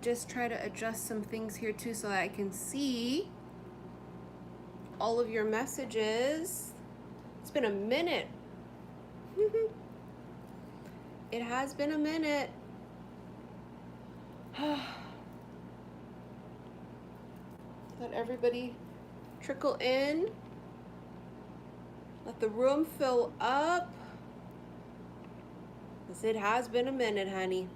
just try to adjust some things here too so that I can see all of your messages. It's been a minute. It has been a minute. Let everybody trickle in. Let the room fill up. Because it has been a minute, honey.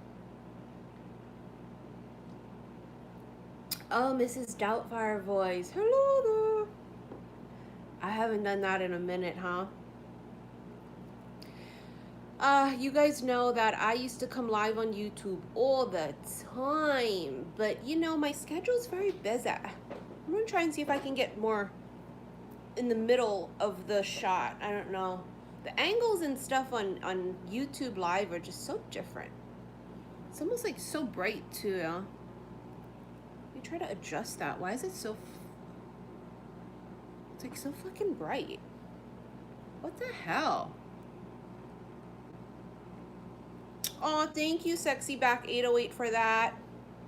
Oh, Mrs. Doubtfire voice. Hello there. I haven't done that in a minute, huh? You guys know that I used to come live on YouTube all the time. But, you know, my schedule's very busy. I'm going to try and see if I can get more in the middle of the shot. I don't know. The angles and stuff on YouTube Live are just so different. It's almost like so bright, too. Let me try to adjust that. Why is it so... It's like so fucking bright. What the hell? Oh, thank you, Sexy Back 808 for that.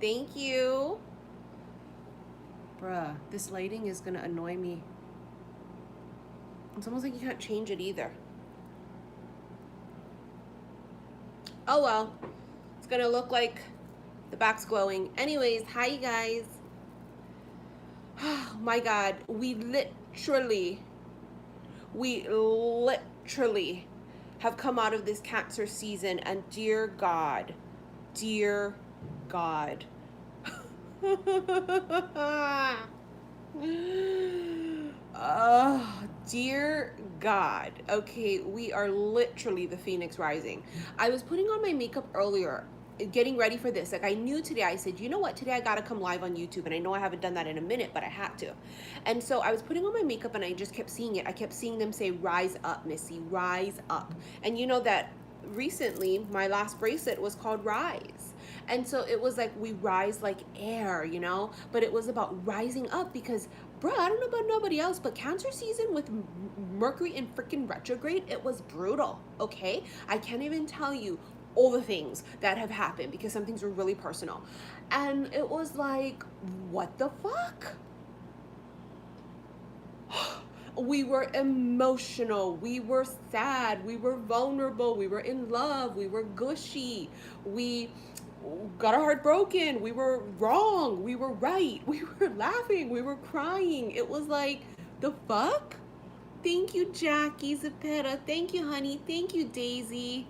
Thank you. Bruh, this lighting is gonna annoy me. It's almost like you can't change it either. Oh well. It's gonna look like the back's glowing. Anyways, hi you guys. Oh my God, we literally have come out of this Cancer season, and dear God, oh, dear God. Okay, we are literally the Phoenix rising. I was putting on my makeup earlier, getting ready for this. Like, I knew today, I said, you know what, today I gotta come live on YouTube, and I know I haven't done that in a minute, but I had to. And so I was putting on my makeup, and I just kept seeing it. I kept seeing them say, rise up, Missy, rise up. And you know that recently my last bracelet was called Rise. And so it was like we rise like air, you know, but it was about rising up because, bruh, I don't know about nobody else, but Cancer season with Mercury in freaking retrograde, it was brutal, okay? I can't even tell you all the things that have happened because some things were really personal. And it was like, what the fuck? We were emotional, we were sad, we were vulnerable, we were in love, we were gushy, we got our heart broken, we were wrong, we were right, we were laughing, we were crying. It was like, the fuck? Thank you, Jackie Zapeta. Thank you, honey. Thank you, Daisy.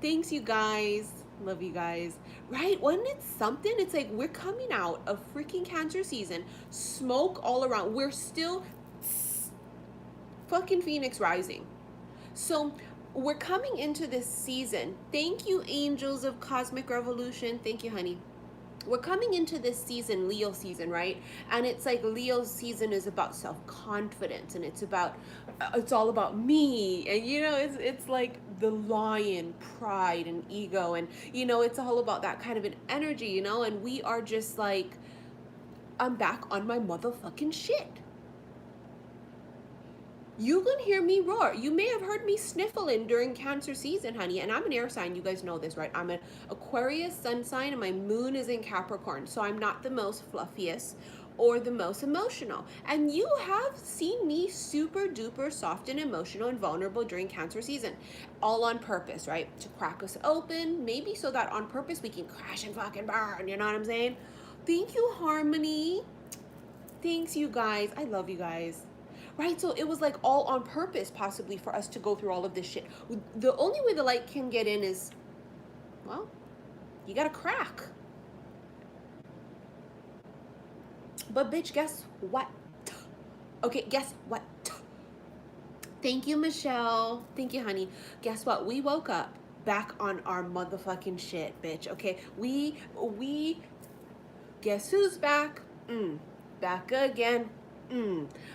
Thanks, you guys. Love you guys. Right? Wasn't it something? It's like we're coming out of freaking Cancer season, smoke all around. We're still fucking Phoenix rising. So we're coming into this season. Thank you, angels of cosmic revolution. Thank you, honey. We're coming into this season, Leo season, right? And it's like Leo's season is about self-confidence, and it's all about me. And you know, it's like the lion, pride and ego, and you know, it's all about that kind of an energy, you know. And we are just like, I'm back on my motherfucking shit. You can hear me roar. You may have heard me sniffling during Cancer season, honey. And I'm an air sign. You guys know this, right? I'm an Aquarius sun sign, and my moon is in Capricorn. So I'm not the most fluffiest or the most emotional. And you have seen me super duper soft and emotional and vulnerable during Cancer season. All on purpose, right? To crack us open, maybe so that on purpose we can crash and fucking burn. You know what I'm saying? Thank you, Harmony. Thanks, you guys. I love you guys. Right, so it was like all on purpose possibly for us to go through all of this shit. The only way the light can get in is, well, you gotta crack. But bitch, guess what? Okay, guess what? Thank you, Michelle. Thank you, honey. Guess what? We woke up back on our motherfucking shit, bitch. Okay, we guess who's back? Back again.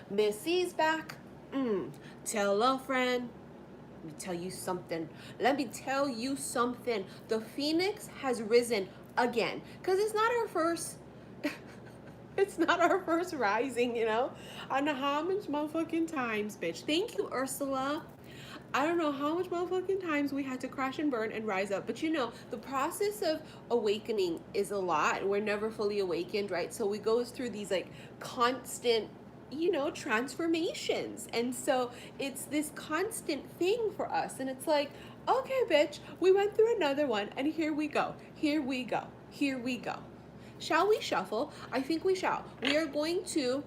Missy's back. Tell a friend. Let me tell you something. Let me tell you something. The Phoenix has risen again. Because it's not our first. It's not our first rising, you know. On how much motherfucking times, bitch. Thank you, Ursula. I don't know how much motherfucking times we had to crash and burn and rise up. But you know, the process of awakening is a lot. We're never fully awakened, right? So we go through these like constant, you know, transformations. And so it's this constant thing for us. And it's like, okay, bitch, we went through another one and here we go. Here we go. Here we go. Shall we shuffle? I think we shall. We are going to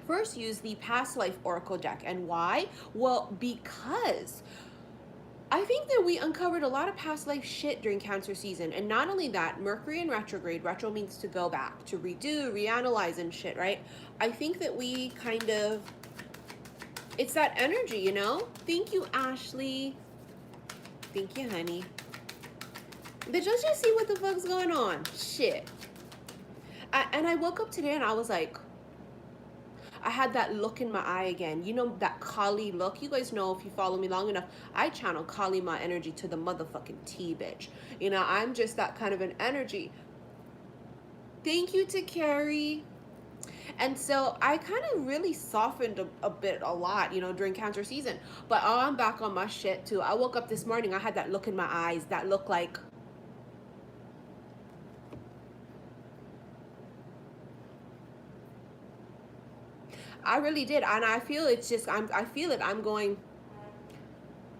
first use the past life oracle deck. And why? Well, because I think that we uncovered a lot of past life shit during Cancer season. And not only that, Mercury in retrograde, retro means to go back, to redo, reanalyze and shit, right? I think that we kind of, it's that energy, you know? Thank you, Ashley. Thank you, honey. But let's just see what the fuck's going on. Shit. And I woke up today and I was like, I had that look in my eye again. You know, that Kali look. You guys know, if you follow me long enough, I channel Kali ma energy to the motherfucking T, bitch. You know, I'm just that kind of an energy. Thank you to Carrie. And so I kind of really softened a lot, you know, during Cancer season. But I'm back on my shit too. I woke up this morning, I had that look in my eyes, that look like, I really did. And I feel it's just, I feel it. I'm going,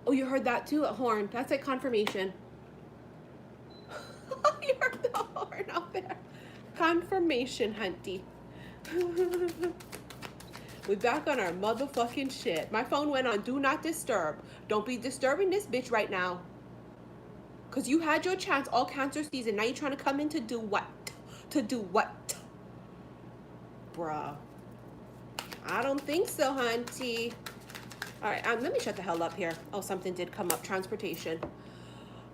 oh, you heard that too? A horn. That's like confirmation. You heard the horn out there. Confirmation, hunty. We back on our motherfucking shit. My phone went on do not disturb. Don't be disturbing this bitch right now. Because you had your chance all Cancer season. Now you're trying to come in to do what? To do what? Bruh. I don't think so, hunty. All right, let me shut the hell up here. Oh, something did come up. Transportation.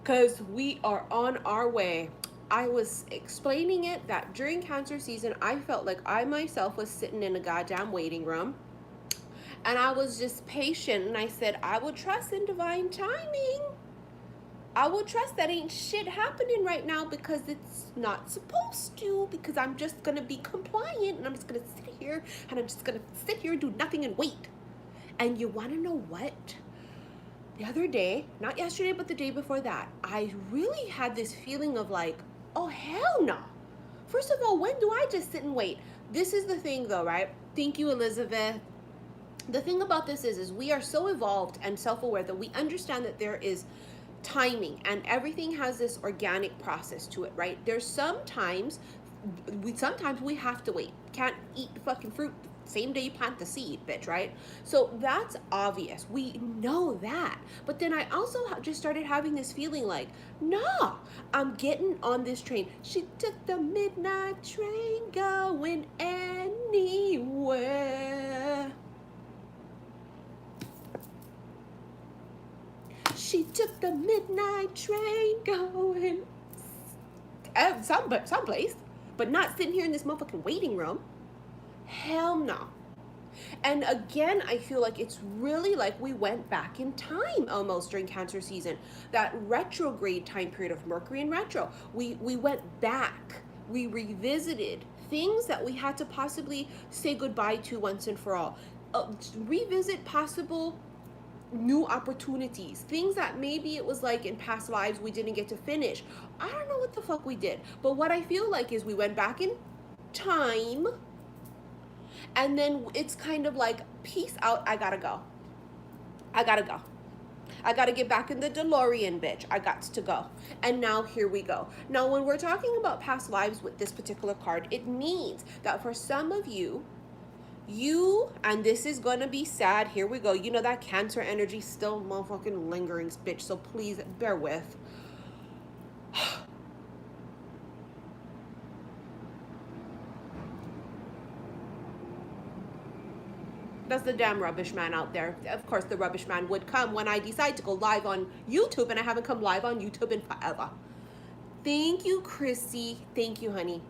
Because we are on our way. I was explaining it that during Cancer season, I felt like I myself was sitting in a goddamn waiting room. And I was just patient. And I said, I will trust in divine timing. I will trust that ain't shit happening right now because it's not supposed to, because I'm just going to be compliant and I'm just going to sit here and I'm just going to sit here and do nothing and wait. And you want to know what? The other day, not yesterday, but the day before that, I really had this feeling of like, oh, hell no. First of all, when do I just sit and wait? This is the thing though, right? Thank you, Elizabeth. The thing about this is we are so evolved and self-aware that we understand that there is timing and everything has this organic process to it, right? There's sometimes we have to wait. Can't eat fucking fruit same day you plant the seed, bitch, right? So that's obvious. We know that. But then I also just started having this feeling like, nah, I'm getting on this train. She took the midnight train going anywhere. She took the midnight train going someplace, but not sitting here in this motherfucking waiting room. Hell no. And again, I feel like it's really like we went back in time almost during Cancer season. That retrograde time period of Mercury in retro. We went back. We revisited things that we had to possibly say goodbye to once and for all. Revisit possible new opportunities, things that maybe it was like in past lives we didn't get to finish. I don't know what the fuck we did, but what I feel like is we went back in time and then it's kind of like, peace out, I gotta go. I gotta get back in the DeLorean, bitch. I got to go. And now here we go. Now when we're talking about past lives with this particular card, it means that for some of you, and this is gonna be sad, here we go, you know that Cancer energy still motherfucking lingering, bitch, so please bear with. That's the damn rubbish man out there. Of course the rubbish man would come when I decide to go live on YouTube, and I haven't come live on YouTube in forever. Thank you, Chrissy. Thank you, honey.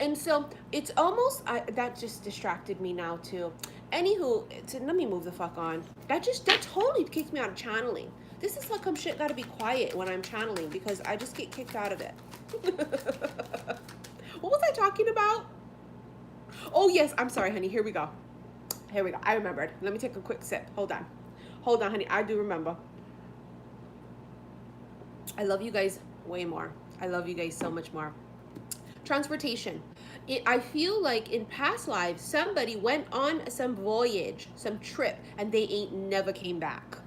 And so it's almost, that just distracted me now too. Anywho, let me move the fuck on. That totally kicked me out of channeling. This is how come shit gotta be quiet when I'm channeling, because I just get kicked out of it. What was I talking about? Oh yes, I'm sorry, honey. Here we go. I remembered. Let me take a quick sip. Hold on. Hold on, honey. I do remember. I love you guys way more. I love you guys so much more. Transportation. I feel like in past lives, somebody went on some voyage, some trip, and they ain't never came back.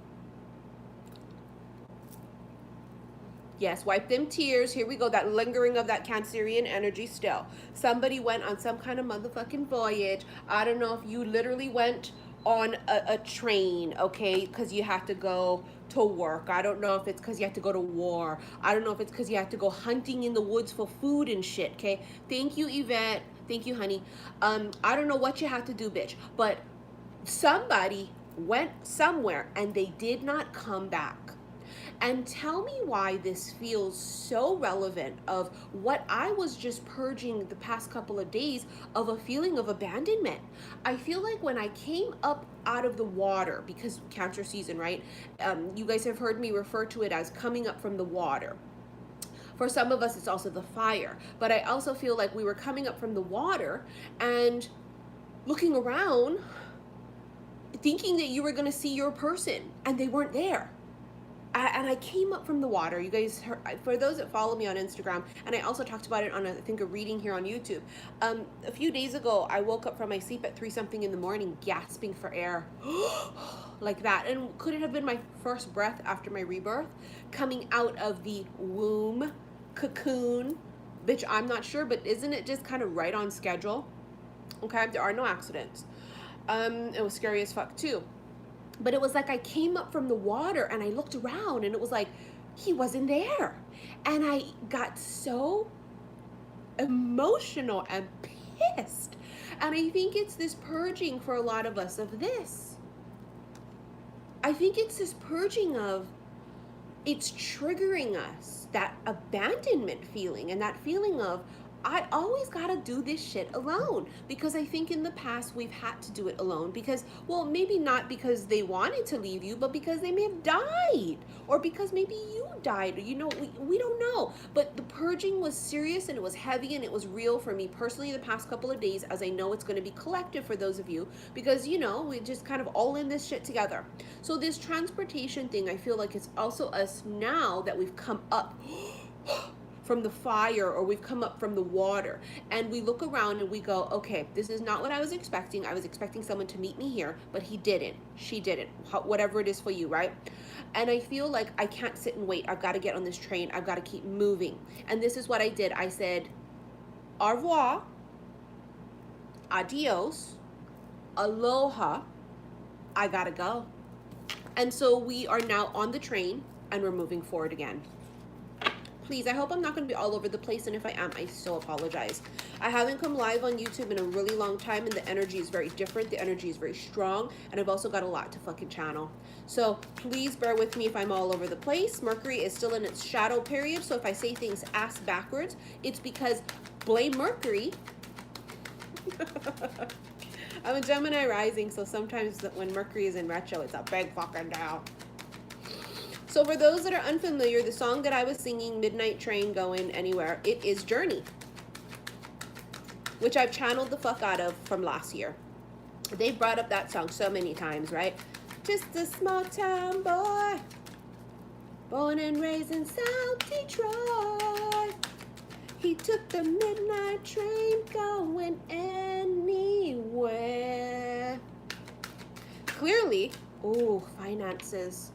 Yes, wipe them tears. Here we go. That lingering of that Cancerian energy still. Somebody went on some kind of motherfucking voyage. I don't know if you literally went on a train, okay, because you have to go to work. I don't know if it's because you have to go to war. I don't know if it's because you have to go hunting in the woods for food and shit, okay? Thank you, Yvette. Thank you, honey. I don't know what you have to do, bitch, but somebody went somewhere and they did not come back. And tell me why this feels so relevant of what I was just purging the past couple of days of a feeling of abandonment. I feel like when I came up out of the water, because Cancer season, right? You guys have heard me refer to it as coming up from the water. For some of us, it's also the fire. But I also feel like we were coming up from the water and looking around, thinking that you were going to see your person, and they weren't there. And I came up from the water. You guys heard, for those that follow me on Instagram, and I also talked about it on, I think, a reading here on YouTube. A few days ago, I woke up from my sleep at 3 something in the morning, gasping for air, like that. And could it have been my first breath after my rebirth, coming out of the womb, cocoon? Bitch, I'm not sure, but isn't it just kind of right on schedule? Okay, there are no accidents. It was scary as fuck too. But it was like I came up from the water and I looked around and it was like, he wasn't there. And I got so emotional and pissed. And I think it's this purging for a lot of us of this. I think it's this purging of, it's triggering us, that abandonment feeling and that feeling of, I always gotta do this shit alone, because I think in the past we've had to do it alone because, well, maybe not because they wanted to leave you, but because they may have died, or because maybe you died, you know, we don't know. But the purging was serious and it was heavy and it was real for me personally the past couple of days, as I know it's going to be collective for those of you, because, you know, we just kind of all in this shit together. So this transportation thing, I feel like it's also us now that we've come up from the fire, or we've come up from the water, and we look around and we go, okay, this is not what I was expecting. I was expecting someone to meet me here, but he didn't, she didn't, whatever it is for you, right? And I feel like I can't sit and wait. I've got to get on this train. I've got to keep moving. And this is what I did. I said, au revoir, adios, aloha, I gotta go. And so we are now on the train and we're moving forward again. Please, I hope I'm not going to be all over the place, and if I am, I so apologize. I haven't come live on YouTube in a really long time, and the energy is very different. The energy is very strong, and I've also got a lot to fucking channel. So please bear with me if I'm all over the place. Mercury is still in its shadow period, so if I say things ass backwards, it's because blame Mercury. I'm a Gemini rising, so sometimes when Mercury is in retro, it's a big fucking deal. So for those that are unfamiliar, the song that I was singing, Midnight Train Going Anywhere, it is Journey, which I've channeled the fuck out of from last year. They brought up that song so many times, right? Just a small town boy, born and raised in South Detroit. He took the midnight train going anywhere. Clearly, oh, finances.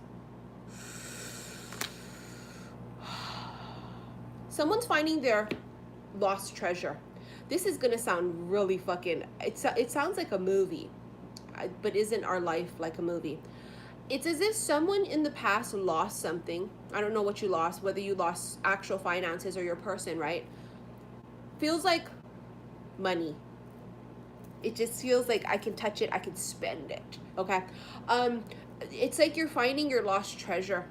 Someone's finding their lost treasure. This is gonna sound really fucking, it sounds like a movie, but isn't our life like a movie? It's as if someone in the past lost something. I don't know what you lost, whether you lost actual finances or your person, right? Feels like money. It just feels like I can touch it, I can spend it, okay? It's like you're finding your lost treasure.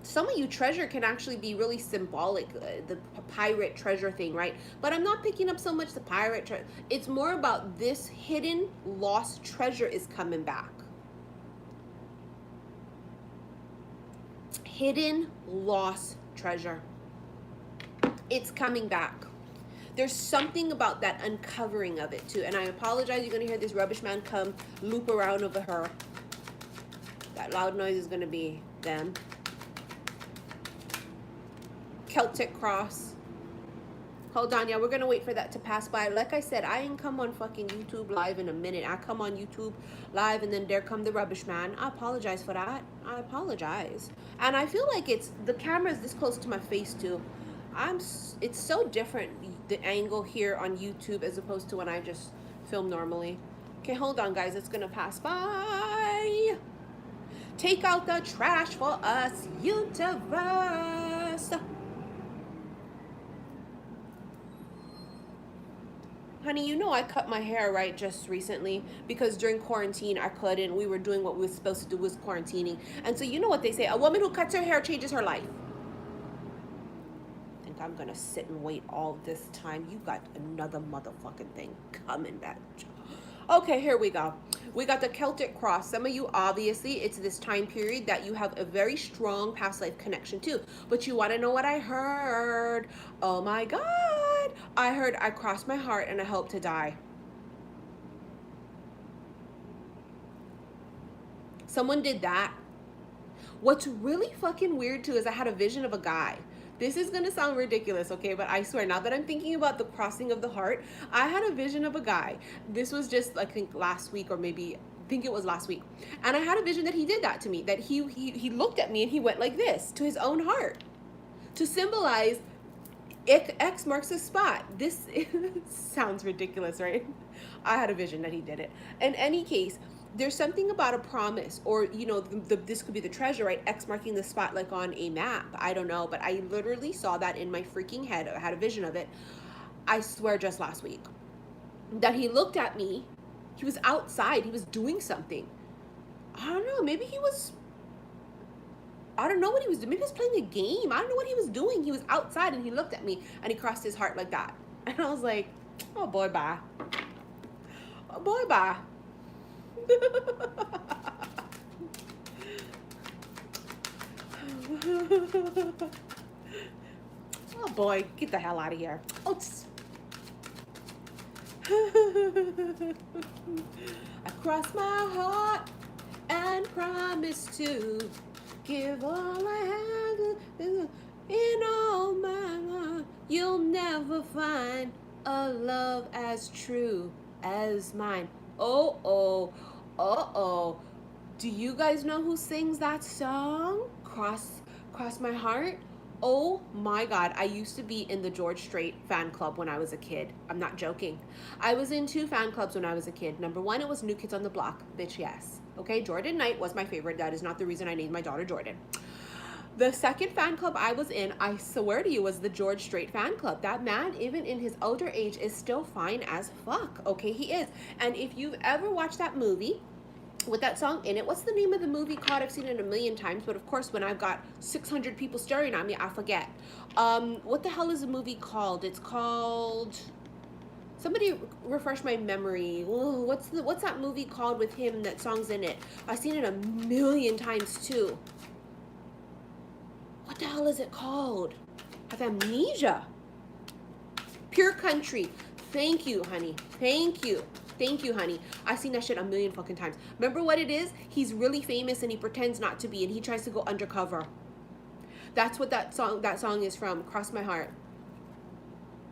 Some of you, treasure can actually be really symbolic, the pirate treasure thing, right? But I'm not picking up so much the pirate treasure. It's more about this hidden lost treasure is coming back. Hidden lost treasure. It's coming back. There's something about that uncovering of it too. And I apologize, you're going to hear this rubbish man come loop around over her. That loud noise is going to be them. Celtic Cross. Hold on, yeah, we're going to wait for that to pass by. Like I said, I ain't come on fucking YouTube live in a minute. I come on YouTube live and then there come the rubbish man. I apologize for that. I apologize. And I feel like the camera is this close to my face too. It's so different, the angle here on YouTube as opposed to when I just film normally. Okay, hold on, guys. It's going to pass by. Take out the trash for us, universe. Honey, you know I cut my hair, right, just recently, because during quarantine I couldn't. We were doing what we were supposed to do, was quarantining. And so you know what they say, a woman who cuts her hair changes her life. I think I'm gonna sit and wait all this time. You got another motherfucking thing coming back. Okay, here we go. We got the Celtic Cross. Some of you, obviously, it's this time period that you have a very strong past life connection to. But you want to know what I heard? Oh my God. I heard I crossed my heart and I hope to die. Someone did that. What's really fucking weird too is I had a vision of a guy. This is going to sound ridiculous, okay? But I swear, now that I'm thinking about the crossing of the heart, I had a vision of a guy. This was just, I think, last week, or maybe, I think it was last week. And I had a vision that he did that to me, that he looked at me and he went like this to his own heart to symbolize X marks the spot. This sounds ridiculous, right? I had a vision that he did it. In any case, there's something about a promise, or, you know, this could be the treasure, right? X marking the spot like on a map. I don't know, but I literally saw that in my freaking head. I had a vision of it. I swear, just last week, that he looked at me. He was outside. He was doing something. I don't know. Maybe he was, I don't know what he was doing. Maybe he was playing a game. I don't know what he was doing. He was outside and he looked at me and he crossed his heart like that. And I was like, oh boy, bye. Oh boy, bye. Oh boy, get the hell out of here. Oh, I crossed my heart and promised to give all I have in all my heart. You'll never find a love as true as mine. Oh. Do you guys know who sings that song? Cross My Heart? Oh my God, I used to be in the George Strait fan club when I was a kid. I'm not joking. I was in 2 fan clubs when I was a kid. Number 1, it was New Kids on the Block. Bitch, yes. Okay, Jordan Knight was my favorite. That is not the reason I named my daughter Jordan. The second fan club I was in, I swear to you, was the George Strait fan club. That man, even in his older age, is still fine as fuck. Okay, he is. And if you've ever watched that movie with that song in it, what's the name of the movie called? I've seen it a million times, but of course, when I've got 600 people staring at me, I forget. What the hell is the movie called? It's called... Somebody refresh my memory. Ooh, what's that movie called with him that song's in it? I've seen it a million times too. What the hell is it called? I have amnesia. Pure Country. Thank you, honey. Thank you. Thank you, honey. I've seen that shit a million fucking times. Remember what it is? He's really famous and he pretends not to be and he tries to go undercover. That's what that song is from. Cross My Heart.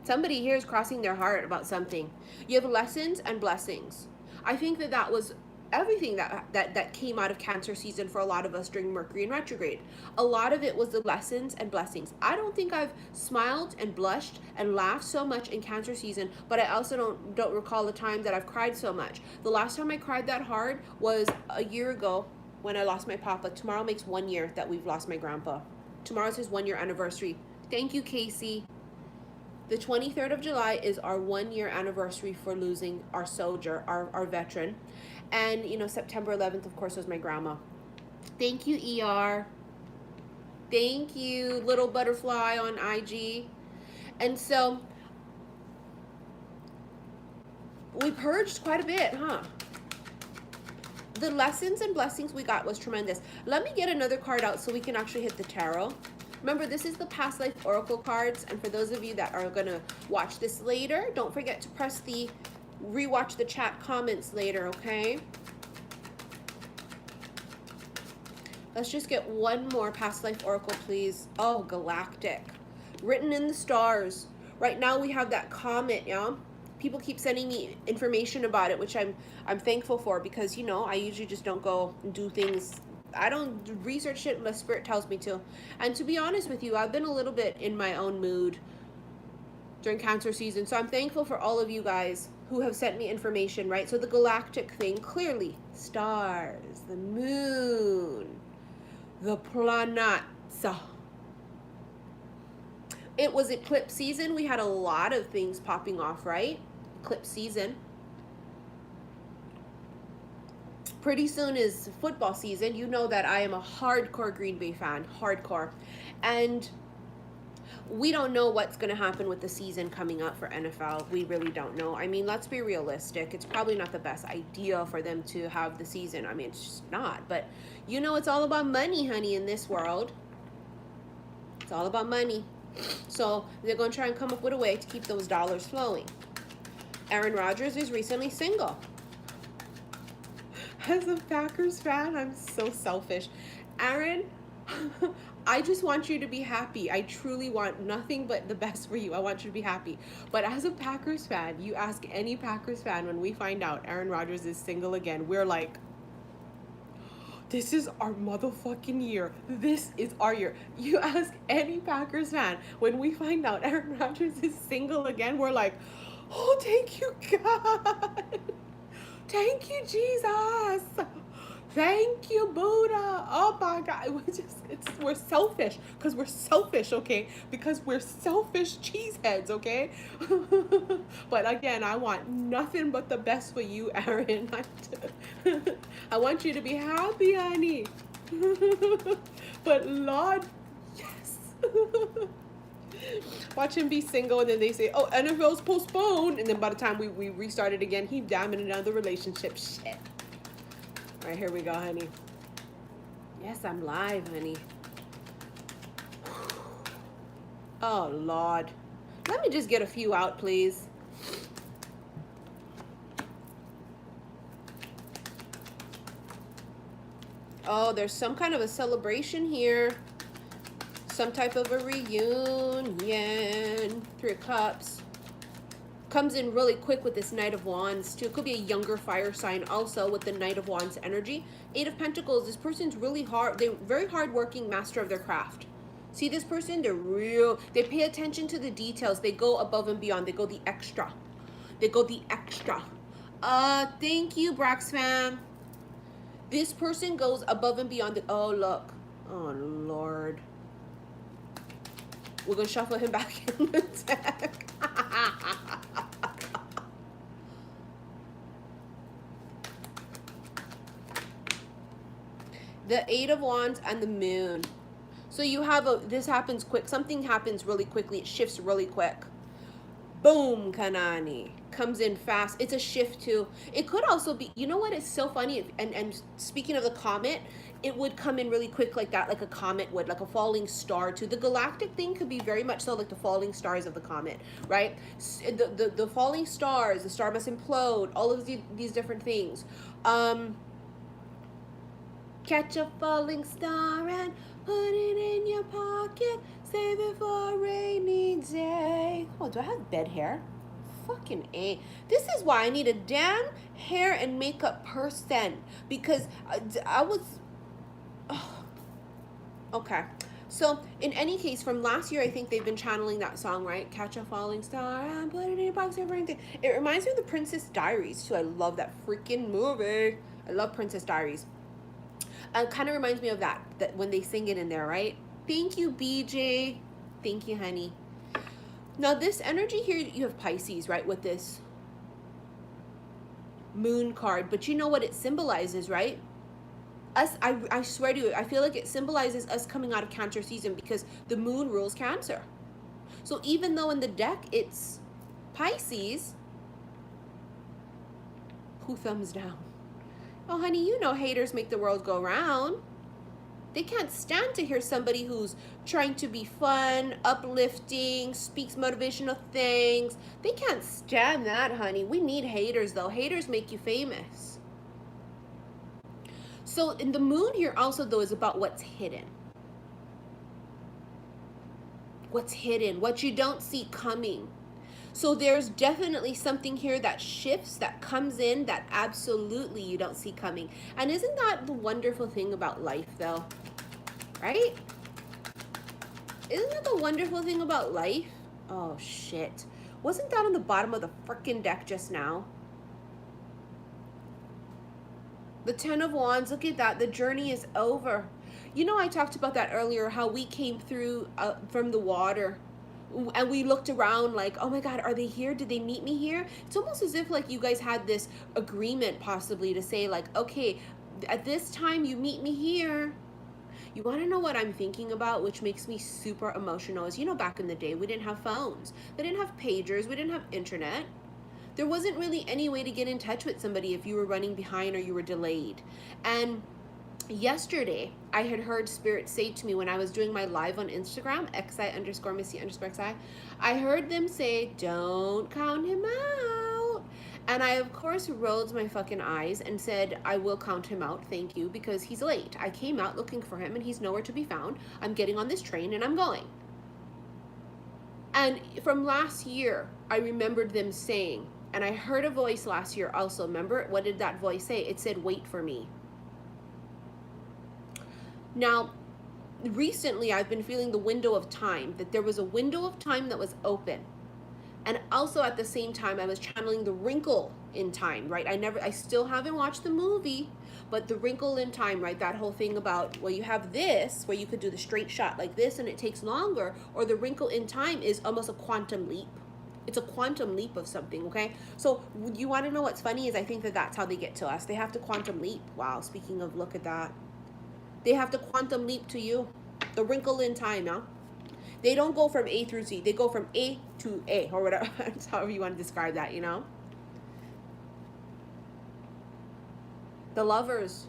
Somebody here is crossing their heart about something. You have lessons and blessings. I think that was everything that came out of Cancer season for a lot of us during Mercury in retrograde. A lot of it was the lessons and blessings. I don't think I've smiled and blushed and laughed so much in Cancer season, but I also don't recall the time that I've cried so much. The last time I cried that hard was a year ago when I lost my papa. Tomorrow makes 1 year that we've lost my grandpa. Tomorrow's his 1-year anniversary. Thank you, Casey. The 23rd of July is our 1-year anniversary for losing our soldier, our veteran. And, you know, September 11th, of course, was my grandma. Thank you, ER. Thank you, Little Butterfly on IG. And so, we purged quite a bit, huh? The lessons and blessings we got was tremendous. Let me get another card out so we can actually hit the tarot. Remember, this is the past life oracle cards. And for those of you that are going to watch this later, don't forget to press the rewatch the chat comments later, okay? Let's just get one more past life oracle, please. Oh, galactic. Written in the stars. Right now we have that comet, yeah? People keep sending me information about it, which I'm thankful for, because, you know, I usually just don't go and do things. I don't research it unless spirit tells me to. And to be honest with you, I've been a little bit in my own mood during Cancer season. So I'm thankful for all of you guys who have sent me information, right? So the galactic thing, clearly, stars, the moon, the planets. It was eclipse season. We had a lot of things popping off, right? Eclipse season. Pretty soon is football season. You know that I am a hardcore Green Bay fan, hardcore. And we don't know what's going to happen with the season coming up for NFL. We really don't know. I mean, let's be realistic. It's probably not the best idea for them to have the season. I mean, it's just not. But you know, it's all about money, honey, in this world. It's all about money. So they're going to try and come up with a way to keep those dollars flowing. Aaron Rodgers is recently single. As a Packers fan, I'm so selfish. Aaron, I just want you to be happy. I truly want nothing but the best for you. I want you to be happy. But as a Packers fan, you ask any Packers fan when we find out Aaron Rodgers is single again, we're like, this is our motherfucking year. This is our year. You ask any Packers fan when we find out Aaron Rodgers is single again, we're like, oh, thank you, God. Thank you, Jesus. Thank you, Buddha. Oh my God. We're selfish. Because we're selfish, okay? Because we're selfish cheeseheads, okay? But again, I want nothing but the best for you, Aaron. I want you to be happy, honey. But Lord, yes. Watch him be single, and then they say, oh, NFL's postponed. And then by the time we restart it again, he's damn in another relationship. Shit. All right, here we go, honey. Yes, I'm live, honey. Oh, Lord. Let me just get a few out, please. Oh, there's some kind of a celebration here. Some type of a reunion. Three of Cups. Comes in really quick with this Knight of Wands too. It could be a younger fire sign also with the Knight of Wands energy. Eight of Pentacles. This person's really hard. They're very hardworking, master of their craft. See this person? They pay attention to the details. They go above and beyond. They go the extra. They go the extra. Thank you, Brax fam. This person goes above and beyond. Oh, look. Oh, Lord. We're going to shuffle him back in the deck. The Eight of Wands and the Moon. So you have this happens quick. Something happens really quickly. It shifts really quick. Boom, Kanani. Comes in fast. It's a shift too. It could also be, you know what? It's so funny. And speaking of the comet, it would come in really quick like that, like a comet would, like a falling star too. The galactic thing could be very much so like the falling stars of the comet, right? The falling stars, the star must implode, all of these different things. Catch a falling star and put it in your pocket. Save it for a rainy day. Oh, do I have bed hair? Fucking A. This is why I need a damn hair and makeup person. Because I was... Oh. Okay. So, in any case, from last year, I think they've been channeling that song, right? Catch a falling star and put it in your box of everything. It reminds me of the Princess Diaries, too. I love that freaking movie. I love Princess Diaries. It kind of reminds me of that when they sing it in there, right? Thank you, BJ. Thank you, honey. Now, this energy here, you have Pisces, right, with this moon card. But you know what it symbolizes, right? Us, I swear to you, I feel like it symbolizes us coming out of Cancer season because the moon rules Cancer. So even though in the deck it's Pisces, who thumbs down? Oh, honey, you know haters make the world go round. They can't stand to hear somebody who's trying to be fun, uplifting, speaks motivational things. They can't stand that, honey. We need haters, though. Haters make you famous. So in the moon here also though is about what's hidden. What's hidden, what you don't see coming. So there's definitely something here that shifts, that comes in, that absolutely you don't see coming. And isn't that the wonderful thing about life though? Right? Isn't that the wonderful thing about life? Oh shit. Wasn't that on the bottom of the frickin' deck just now? The Ten of Wands, look at that. The journey is over. You know, I talked about that earlier, how we came through from the water and we looked around like, oh my God, are they here? Did they meet me here? It's almost as if like you guys had this agreement possibly to say like, okay, at this time you meet me here. You want to know what I'm thinking about, which makes me super emotional, is, you know, back in the day, we didn't have phones. They didn't have pagers. We didn't have internet. There wasn't really any way to get in touch with somebody if you were running behind or you were delayed. And yesterday, I had heard Spirit say to me when I was doing my live on Instagram, xi_missy_xi, I heard them say, don't count him out. And I, of course, rolled my fucking eyes and said, I will count him out, thank you, because he's late. I came out looking for him and he's nowhere to be found. I'm getting on this train and I'm going. And from last year, I remembered them saying, and I heard a voice last year also. Remember, what did that voice say? It said, wait for me. Now, recently I've been feeling the window of time, that there was a window of time that was open. And also at the same time, I was channeling the wrinkle in time, right? I still haven't watched the movie, but the wrinkle in time, right? That whole thing about, well, you have this, where you could do the straight shot like this and it takes longer, or the wrinkle in time is almost a quantum leap. It's a quantum leap of something, okay? So you want to know what's funny is I think that that's how they get to us. They have to quantum leap. Wow, speaking of, look at that. They have to quantum leap to you. The wrinkle in time, huh? They don't go from A through Z. They go from A to A, or whatever, however you want to describe that, you know? The Lovers.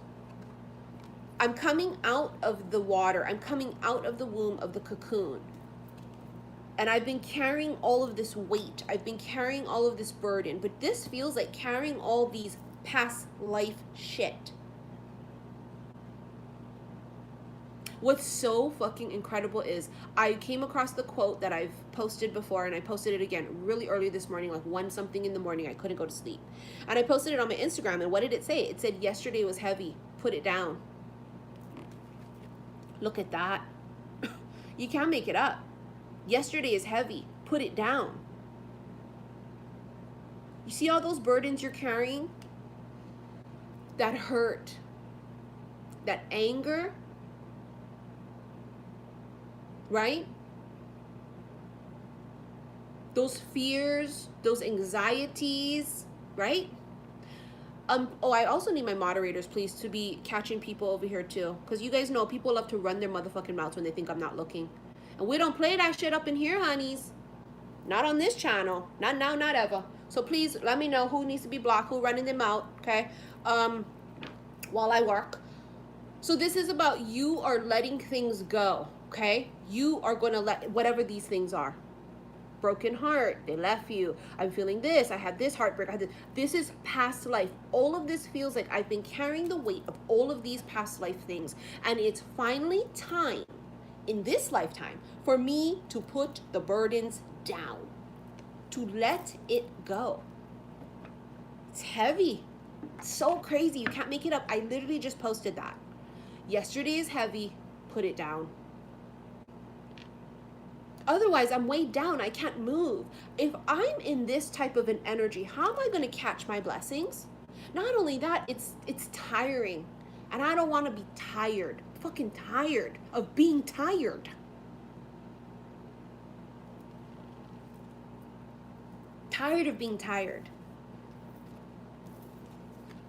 I'm coming out of the water. I'm coming out of the womb of the cocoon. And I've been carrying all of this weight. I've been carrying all of this burden. But this feels like carrying all these past life shit. What's so fucking incredible is I came across the quote that I've posted before, and I posted it again really early this morning, like 1 something in the morning. I couldn't go to sleep. And I posted it on my Instagram, and what did it say? It said, yesterday was heavy. Put it down. Look at that. You can't make it up. Yesterday is heavy. Put it down. You see all those burdens you're carrying? That hurt. That anger. Right? Those fears, those anxieties, right? Oh, I also need my moderators, please, to be catching people over here too. Because you guys know people love to run their motherfucking mouths when they think I'm not looking. And we don't play that shit up in here, honeys. Not on this channel. Not now, not ever. So please let me know who needs to be blocked, who running them out, okay? While I work. So this is about you are letting things go, okay? You are going to let whatever these things are. Broken heart, they left you. I'm feeling this. I had this heartbreak. I had this. This is past life. All of this feels like I've been carrying the weight of all of these past life things. And it's finally time in this lifetime for me to put the burdens down, to let it go. It's heavy. It's so crazy. You can't make it up. I literally just posted that. Yesterday is heavy. Put it down. Otherwise, I'm weighed down. I can't move. If I'm in this type of an energy, how am I going to catch my blessings? Not only that, it's tiring. And I don't want to be tired. Fucking tired of being tired. Tired of being tired.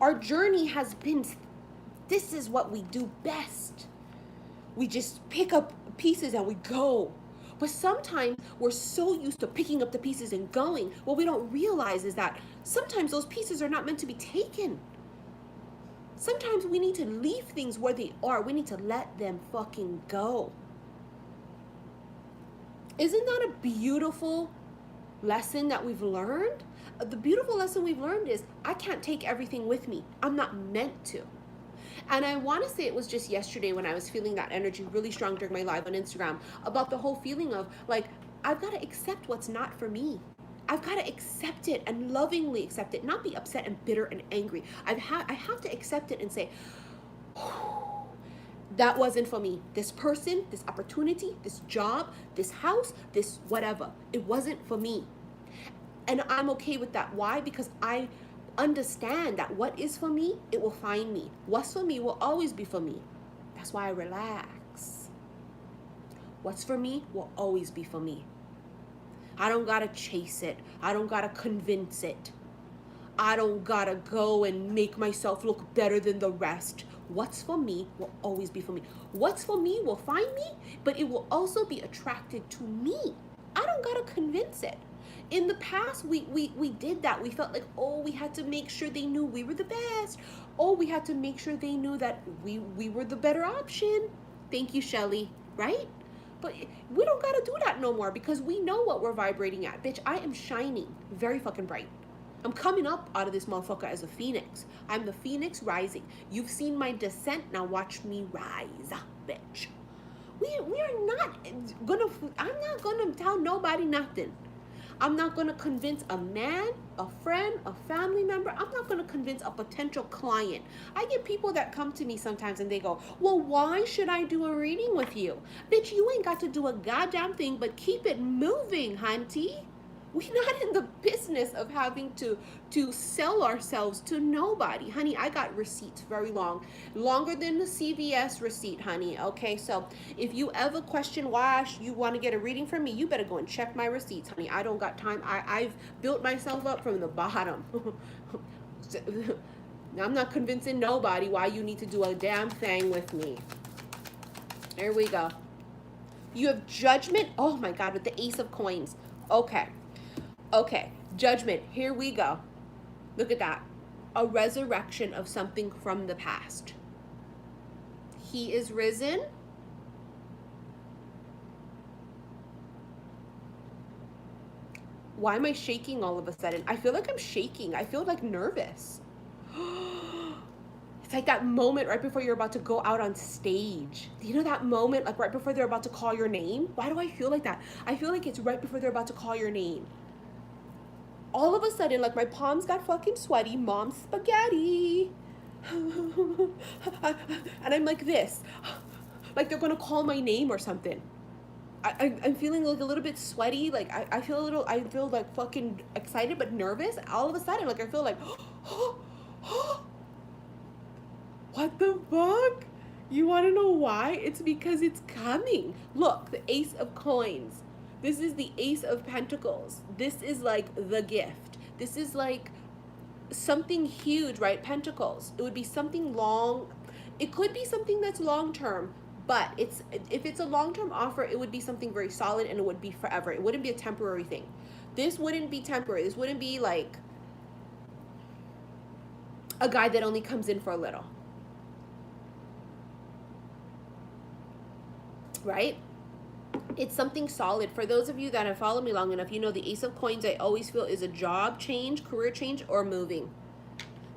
Our journey has been, this is what we do best. We just pick up pieces and we go. But sometimes we're so used to picking up the pieces and going. What we don't realize is that sometimes those pieces are not meant to be taken. Sometimes we need to leave things where they are. We need to let them fucking go. Isn't that a beautiful lesson that we've learned? The beautiful lesson we've learned is I can't take everything with me. I'm not meant to. And I want to say it was just yesterday when I was feeling that energy really strong during my live on Instagram about the whole feeling of like, I've got to accept what's not for me. I've got to accept it and lovingly accept it, not be upset and bitter and angry. I have to accept it and say, that wasn't for me. This person, this opportunity, this job, this house, this whatever, it wasn't for me. And I'm okay with that. Why? Because I understand that what is for me, it will find me. What's for me will always be for me. That's why I relax. What's for me will always be for me. I don't gotta chase it. I don't gotta convince it. I don't gotta go and make myself look better than the rest. What's for me will always be for me. What's for me will find me, but it will also be attracted to me. I don't gotta convince it. In the past, we did that. We felt like, oh, we had to make sure they knew we were the best. Oh, we had to make sure they knew that we were the better option. Thank you, Shelly, right? But we don't gotta do that no more because we know what we're vibrating at. Bitch, I am shining very fucking bright. I'm coming up out of this motherfucker as a phoenix. I'm the phoenix rising. You've seen my descent, now watch me rise, bitch. We are not gonna, I'm not gonna tell nobody nothing. I'm not gonna convince a man, a friend, a family member. I'm not gonna convince a potential client. I get people that come to me sometimes and they go, well, why should I do a reading with you? Bitch, you ain't got to do a goddamn thing but keep it moving, hunty. We're not in the business of having to sell ourselves to nobody. Honey, I got receipts very long. Longer than the CVS receipt, honey. Okay, so if you ever question why you want to get a reading from me, you better go and check my receipts, honey. I don't got time. I've built myself up from the bottom. I'm not convincing nobody why you need to do a damn thing with me. There we go. You have judgment. Oh my God, with the Ace of Coins. Okay, judgment. Here we go. Look at that. A resurrection of something from the past. He is risen. Why am I shaking all of a sudden? I feel like I'm shaking. I feel like nervous. It's like that moment right before you're about to go out on stage. You know that moment like right before they're about to call your name? Why do I feel like that? I feel like it's right before they're about to call your name. All of a sudden, like my palms got fucking sweaty, mom spaghetti. And I'm like this, like they're gonna call my name or something. I'm feeling like a little bit sweaty. Like I feel like fucking excited but nervous. All of a sudden, like I feel like, what the fuck? You wanna know why? It's because it's coming. Look, the Ace of Coins. This is the Ace of Pentacles. This is like the gift. This is like something huge, right? Pentacles. It would be something long. It could be something that's long term, but if it's a long term offer, it would be something very solid and it would be forever. It wouldn't be a temporary thing. This wouldn't be temporary. This wouldn't be like a guy that only comes in for a little. Right? It's something solid. For those of you that have followed me long enough, you know the Ace of Coins I always feel is a job change, career change, or moving.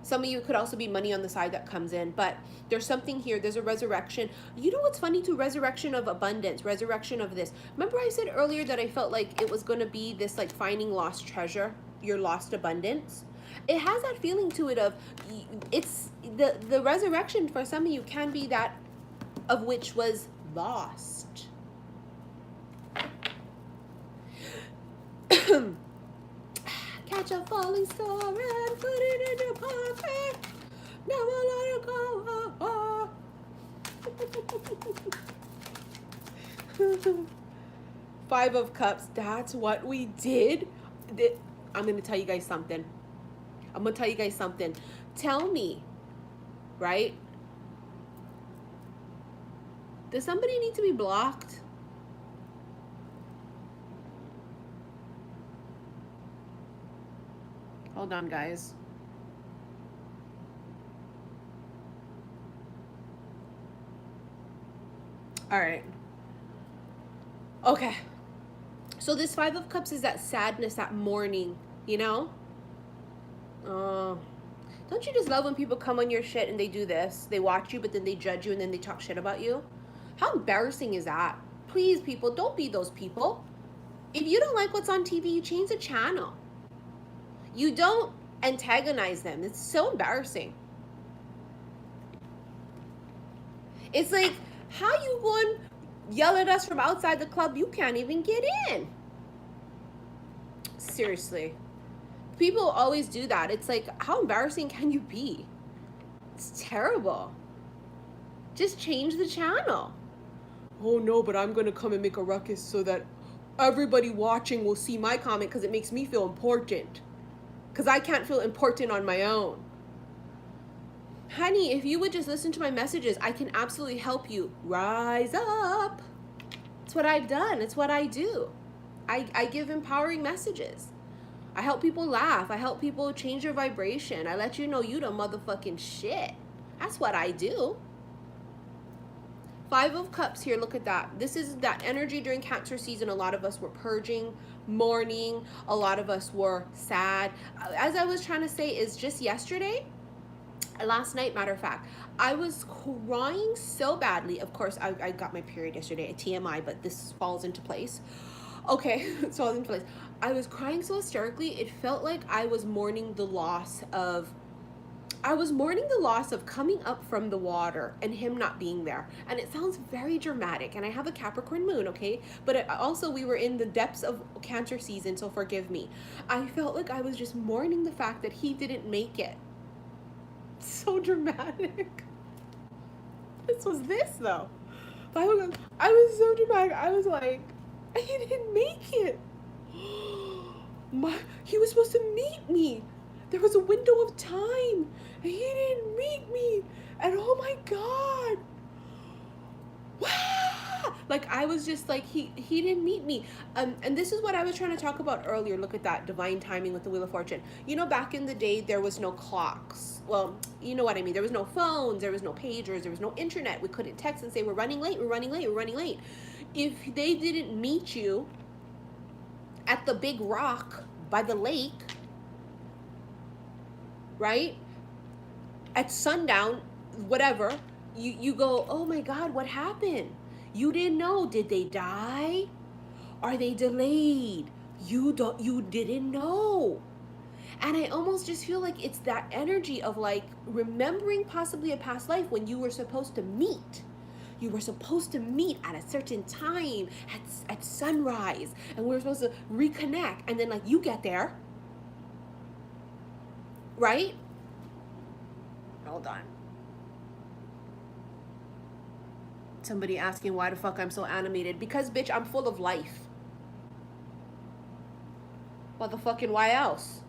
Some of you could also be money on the side that comes in, but there's something here. There's a resurrection. You know what's funny too? Resurrection of abundance, resurrection of this. Remember I said earlier that I felt like it was going to be this like finding lost treasure, your lost abundance. It has that feeling to it of, it's the resurrection for some of you can be that of which was lost. Catch a falling star and put it in your pocket. Never let it go. Five of Cups. That's what we did. I'm going to tell you guys something. Tell me, right? Does somebody need to be blocked? Hold on, guys. All right. Okay. So this Five of Cups is that sadness, that mourning, you know? Don't you just love when people come on your shit and they do this? They watch you, but then they judge you and then they talk shit about you? How embarrassing is that? Please, people, don't be those people. If you don't like what's on TV, you change the channel. You don't antagonize them. It's so embarrassing. It's like, how you going to yell at us from outside the club? You can't even get in. Seriously. People always do that. It's like, how embarrassing can you be? It's terrible. Just change the channel. Oh no, but I'm going to come and make a ruckus so that everybody watching will see my comment because it makes me feel important. Because I can't feel important on my own. Honey, if you would just listen to my messages, I can absolutely help you rise up. It's what I've done. It's what I do. I give empowering messages. I help people laugh. I help people change their vibration. I let you know you the motherfucking shit. That's what I do. 5 of Cups here, look at that. This is that energy during Cancer season. A lot of us were purging, mourning. A lot of us were sad. As I was trying to say is just yesterday, last night, matter of fact, I was crying so badly. Of course, I got my period yesterday, a TMI, but this falls into place. Okay, it falls into place. I was crying so hysterically, it felt like I was mourning the loss of coming up from the water and him not being there. And it sounds very dramatic, and I have a Capricorn moon, okay? But also we were in the depths of Cancer season, so forgive me. I felt like I was just mourning the fact that he didn't make it. So dramatic. This was this though. I was so dramatic. I was like, he didn't make it. He was supposed to meet me. There was a window of time. And he didn't meet me. And oh my God. Wow. Like I was just like, he didn't meet me. And this is what I was trying to talk about earlier. Look at that divine timing with the Wheel of Fortune. You know, back in the day, there was no clocks. Well, you know what I mean. There was no phones. There was no pagers. There was no internet. We couldn't text and say, we're running late. We're running late. We're running late. If they didn't meet you at the big rock by the lake, right? At sundown, whatever, you go, oh my God, what happened? You didn't know. Did they die? Are they delayed? You didn't know. And I almost just feel like it's that energy of like remembering possibly a past life when you were supposed to meet. You were supposed to meet at a certain time at sunrise, and we were supposed to reconnect, and then like you get there, right? Hold on. Somebody asking why the fuck I'm so animated. Because bitch, I'm full of life. Motherfucking why else?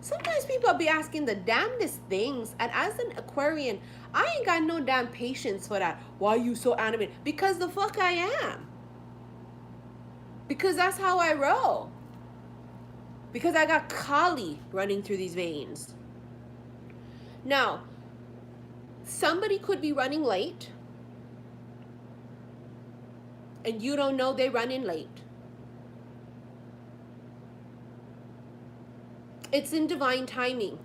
Sometimes people be asking the damnedest things, and as an Aquarian, I ain't got no damn patience for that. Why you so animated? Because the fuck I am. Because that's how I roll. Because I got Kali running through these veins. Now, somebody could be running late, and you don't know they're running late. It's in divine timing.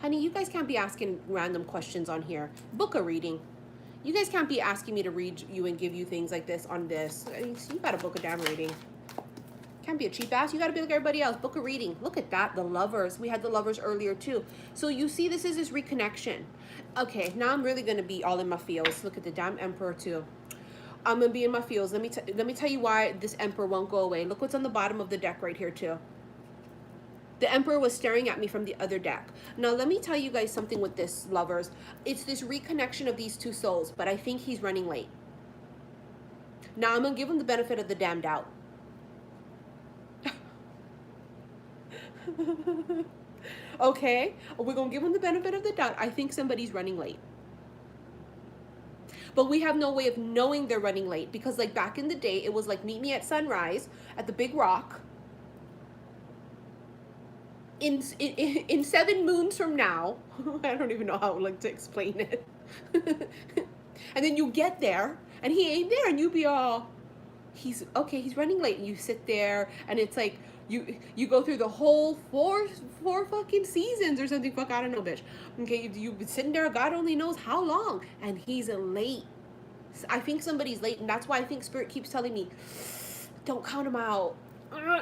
Honey, you guys can't be asking random questions on here. Book a reading. You guys can't be asking me to read you and give you things like this on this. You gotta book a damn reading. Can't be a cheap ass. You gotta be like everybody else. Book a reading. Look at that, the Lovers. We had the Lovers earlier too. So you see, this is this reconnection. Okay, now I'm really gonna be all in my feels. Look at the damn Emperor too. I'm gonna be in my feels. Let me tell you why this Emperor won't go away. Look what's on the bottom of the deck right here too. The Emperor was staring at me from the other deck. Now let me tell you guys something with this, Lovers. It's this reconnection of these two souls, but I think he's running late. Now I'm gonna give him the benefit of the damn doubt. Okay, we're gonna give him the benefit of the doubt. I think somebody's running late. But we have no way of knowing they're running late, because like back in the day, it was like, meet me at sunrise at the big rock. In 7 moons from now, I don't even know how like to explain it. And then you get there and he ain't there, and you be all, he's okay, he's running late, and you sit there and it's like you go through the whole four fucking seasons or something. Fuck, I don't know, bitch. Okay, you've been sitting there, God only knows how long, and he's late. I think somebody's late, and that's why I think Spirit keeps telling me, don't count him out.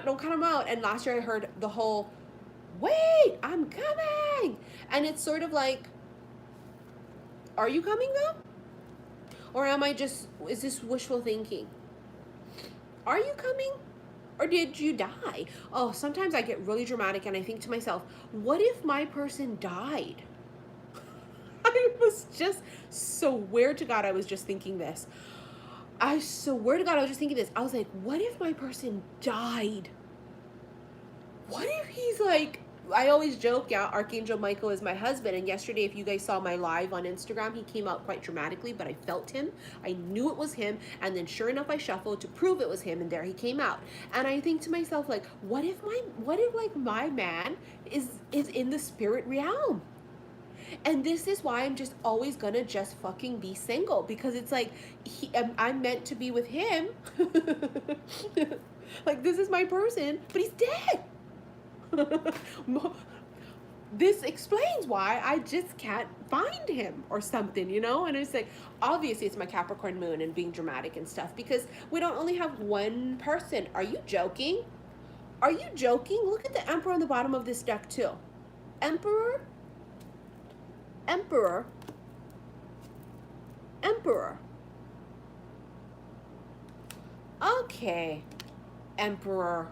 Don't count him out. And last year I heard the whole, wait, I'm coming. And it's sort of like, are you coming though? Or am I just, is this wishful thinking? Are you coming? Or did you die? Oh, sometimes I get really dramatic and I think to myself, what if my person died? I was just, swear to God, I was just thinking this. I swear to God, I was just thinking this. I was like, what if my person died? What if he's like, I always joke, yeah, Archangel Michael is my husband. And yesterday, if you guys saw my live on Instagram, he came out quite dramatically, but I felt him. I knew it was him. And then sure enough, I shuffled to prove it was him. And there he came out. And I think to myself, like, what if like my man is in the spirit realm? And this is why I'm just always gonna just fucking be single, because it's like I'm meant to be with him. Like, this is my person, but he's dead. This explains why I just can't find him or something, you know? And it's like, obviously it's my Capricorn moon and being dramatic and stuff, because we don't only have one person. Are you joking? Are you joking? Look at the Emperor on the bottom of this deck too. Emperor, Emperor, Emperor. Okay, Emperor.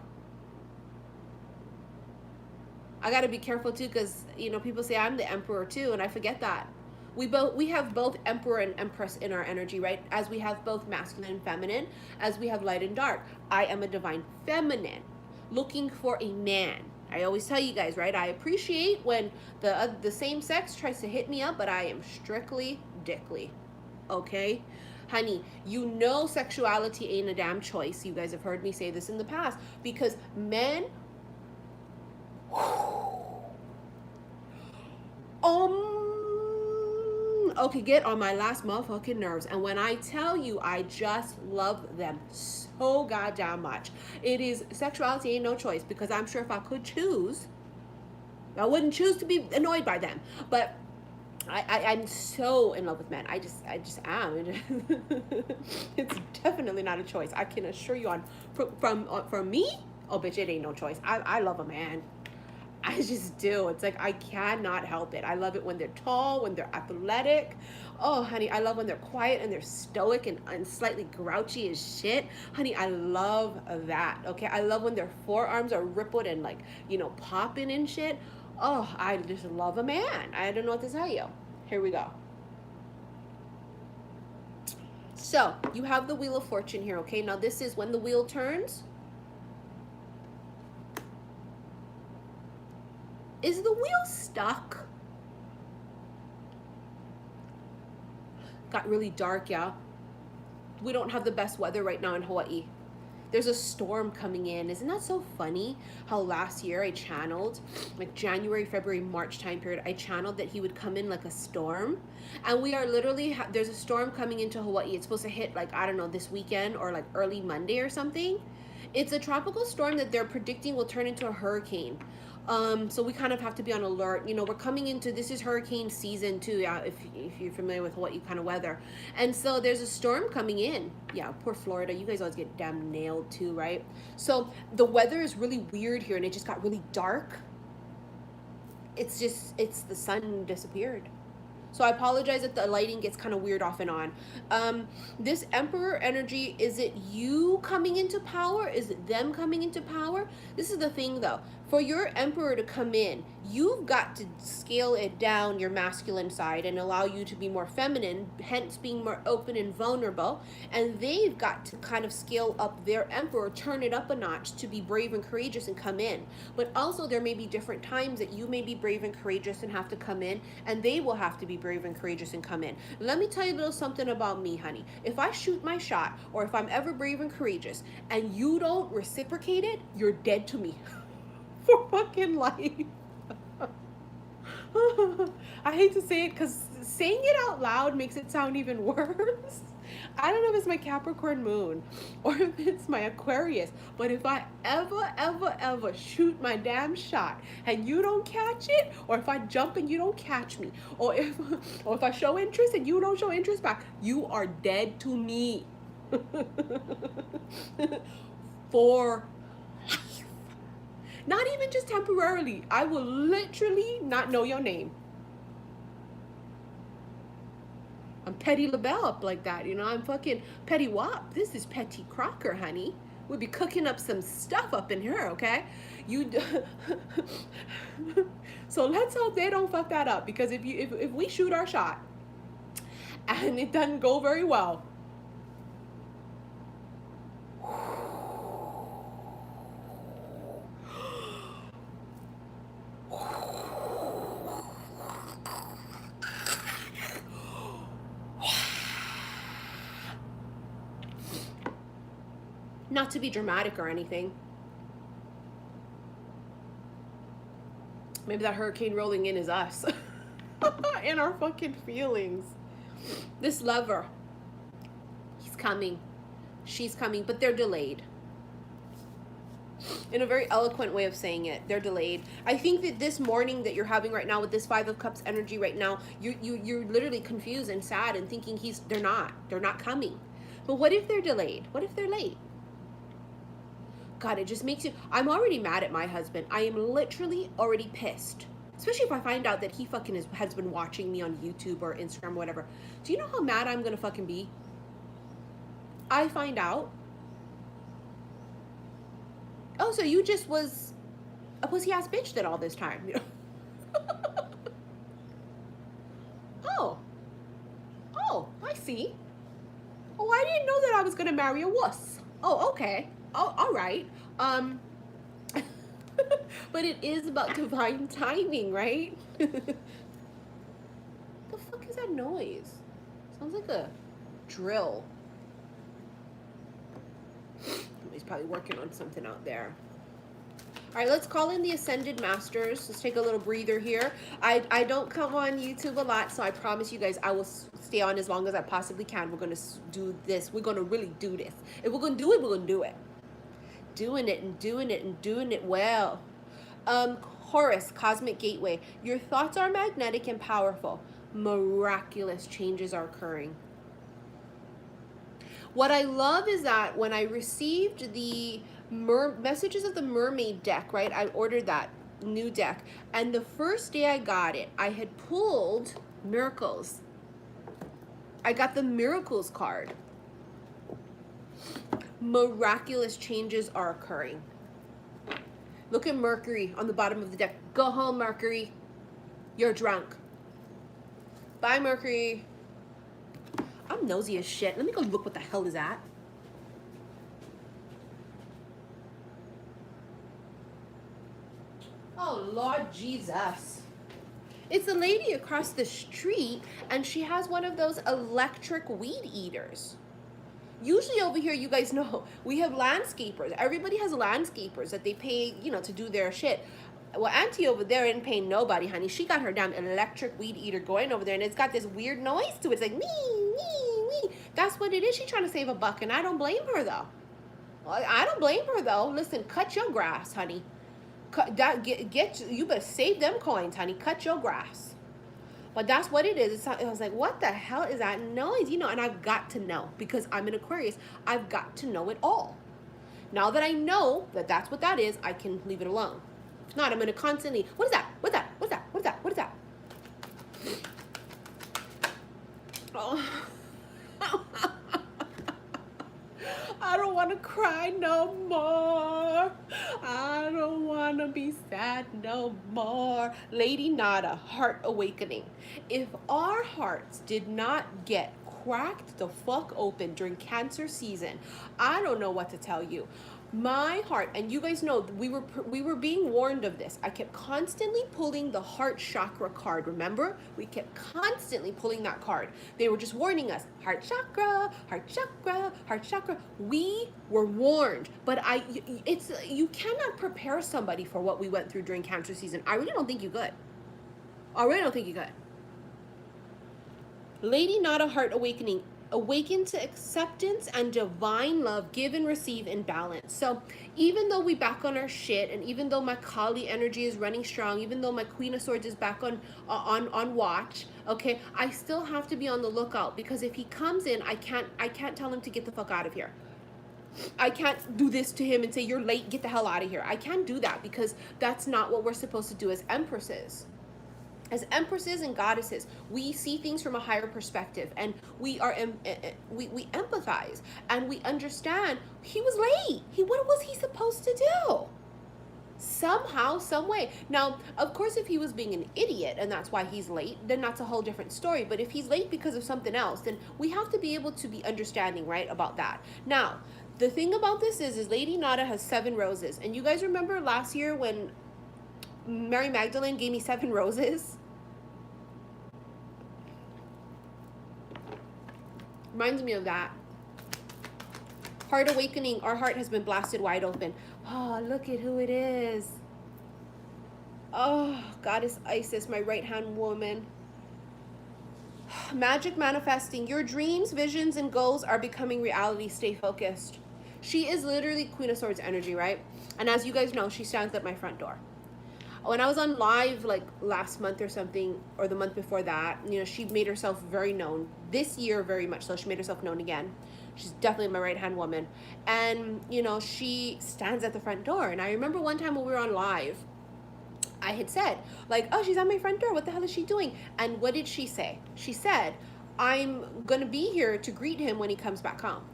I gotta be careful too, because you know, people say I'm the Emperor too, and I forget that. We have both Emperor and Empress in our energy, right? As we have both masculine and feminine, as we have light and dark. I am a divine feminine, looking for a man. I always tell you guys, right? I appreciate when the same sex tries to hit me up, but I am strictly dickly, okay? Honey, you know sexuality ain't a damn choice. You guys have heard me say this in the past, because men, okay, get on my last motherfucking nerves. And when I tell you, I just love them so goddamn much. It is, sexuality ain't no choice, because I'm sure if I could choose, I wouldn't choose to be annoyed by them. But I'm so in love with men. I just am. It's definitely not a choice. I can assure you from me, oh bitch, it ain't no choice. I love a man. I just do. It's like, I cannot help it. I love it when they're tall, when they're athletic. Oh, honey, I love when they're quiet and they're stoic and slightly grouchy as shit. Honey, I love that, okay? I love when their forearms are rippled and, like, you know, popping and shit. Oh, I just love a man. I don't know what to tell you. Here we go. So, you have the Wheel of Fortune here, okay? Now, this is when the wheel turns. Is the wheel stuck? Got really dark, yeah. We don't have the best weather right now in Hawaii. There's a storm coming in. Isn't that so funny how last year I channeled, like January, February, March time period, I channeled that he would come in like a storm. And we are literally, there's a storm coming into Hawaii. It's supposed to hit, like, I don't know, this weekend or like early Monday or something. It's a tropical storm that they're predicting will turn into a hurricane. So we kind of have to be on alert. You know, we're coming into, this is hurricane season too, yeah, if you're familiar with Hawaii kind of weather. And so there's a storm coming in. Yeah, poor Florida. You guys always get damn nailed too, right? So the weather is really weird here, and it just got really dark. It's the sun disappeared. So I apologize if the lighting gets kind of weird off and on. This Emperor energy, is it you coming into power? Is it them coming into power? This is the thing though. For your Emperor to come in, you've got to scale it down, your masculine side, and allow you to be more feminine, hence being more open and vulnerable. And they've got to kind of scale up their Emperor, turn it up a notch to be brave and courageous and come in. But also there may be different times that you may be brave and courageous and have to come in, and they will have to be brave and courageous and come in. Let me tell you a little something about me, honey. If I shoot my shot, or if I'm ever brave and courageous, and you don't reciprocate it, you're dead to me. For fucking life. I hate to say it, because saying it out loud makes it sound even worse. I don't know if it's my Capricorn moon or if it's my Aquarius, but if I ever shoot my damn shot and you don't catch it, or if I jump and you don't catch me, or if I show interest and you don't show interest back, you are dead to me. For life. Not even just temporarily. I will literally not know your name. I'm Petty LaBelle up like that, you know. I'm fucking Petty Wop. This is Petty Crocker, honey. We'll be cooking up some stuff up in here, okay? So let's hope they don't fuck that up, because if we shoot our shot and it doesn't go very well, not to be dramatic or anything, maybe that hurricane rolling in is us. In our fucking feelings. This lover, he's coming, she's coming, but they're delayed. In a very eloquent way of saying it, they're delayed. I think that this morning that you're having right now with this Five of Cups energy right now, you're literally confused and sad and thinking they're not coming. But what if they're delayed? What if they're late? God, it just makes you, I'm already mad at my husband. I am literally already pissed. Especially if I find out that he fucking has been watching me on YouTube or Instagram or whatever. Do you know how mad I'm gonna fucking be? I find out, oh, so you just was a pussy ass bitch then all this time, you know? Oh, I see. Oh, I didn't know that I was gonna marry a wuss. Oh, okay. Oh, all right. But it is about divine timing, right? The fuck is that noise? Sounds like a drill. Somebody's probably working on something out there. All right, let's call in the Ascended Masters. Let's take a little breather here. I don't come on YouTube a lot, so I promise you guys I will stay on as long as I possibly can. We're going to do this. We're going to really do this. If we're going to do it, we're going to do it. Doing it and doing it and doing it well. Horus, Cosmic Gateway. Your thoughts are magnetic and powerful. Miraculous changes are occurring. What I love is that when I received the Messages of the Mermaid deck, right? I ordered that new deck. And the first day I got it, I had pulled Miracles. I got the Miracles card. Miraculous changes are occurring. Look at Mercury on the bottom of the deck. Go home, Mercury. You're drunk. Bye, Mercury. I'm nosy as shit. Let me go look what the hell is that. Oh, Lord Jesus. It's a lady across the street, and she has one of those electric weed eaters. Usually over here, you guys know, we have landscapers. Everybody has landscapers that they pay, you know, to do their shit. Well, Auntie over there ain't paying nobody, honey. She got her damn electric weed eater going over there, and it's got this weird noise to it. It's like, me. That's what it is. She's trying to save a buck, and I don't blame her, though. I don't blame her, though. Listen, cut your grass, honey. You better save them coins, honey. Cut your grass. But that's what it is. I was like, what the hell is that noise? You know, and I've got to know, because I'm an Aquarius. I've got to know it all. Now that I know that that's what that is, I can leave it alone. If not, I'm going to constantly, what is that? What's that? What's that? What's that? What is that? Oh. I don't want to cry no more. I don't want to be sad no more. Lady Nada, Heart Awakening. If our hearts did not get cracked the fuck open during Cancer season, I don't know what to tell you. My heart, and you guys know, we were being warned of this. I kept constantly pulling the heart chakra card. Remember? We kept constantly pulling that card. They were just warning us. Heart chakra, heart chakra, heart chakra. We were warned. But you cannot prepare somebody for what we went through during Cancer season. I really don't think you could. I really don't think you could. Lady Nada, Heart Awakening. Awaken to acceptance and divine love, give and receive in balance. So even though we back on our shit, and even though my Kali energy is running strong, even though my Queen of Swords is back on watch, okay, I still have to be on the lookout, because if he comes in, I can't tell him to get the fuck out of here. I can't do this to him and say, you're late, get the hell out of here. I can't do that, because that's not what we're supposed to do as empresses. As empresses and goddesses, we see things from a higher perspective, and we are we empathize, and we understand he was late. What was he supposed to do? Somehow, some way. Now, of course, if he was being an idiot and that's why he's late, then that's a whole different story. But if he's late because of something else, then we have to be able to be understanding, right, about that. Now, the thing about this is Lady Nada has 7 roses. And you guys remember last year when Mary Magdalene gave me 7 roses? Reminds me of that. Heart awakening. Our heart has been blasted wide open. Oh, look at who it is. Oh, Goddess Isis, my right-hand woman. Magic manifesting. Your dreams, visions, and goals are becoming reality. Stay focused. She is literally Queen of Swords energy, right? And as you guys know, she stands at my front door. When I was on live like last month or something, or the month before that, you know, she made herself very known. This year, very much so. She made herself known again. She's definitely my right-hand woman. And, you know, she stands at the front door. And I remember one time when we were on live, I had said, like, oh, she's at my front door. What the hell is she doing? And what did she say? She said, I'm going to be here to greet him when he comes back home.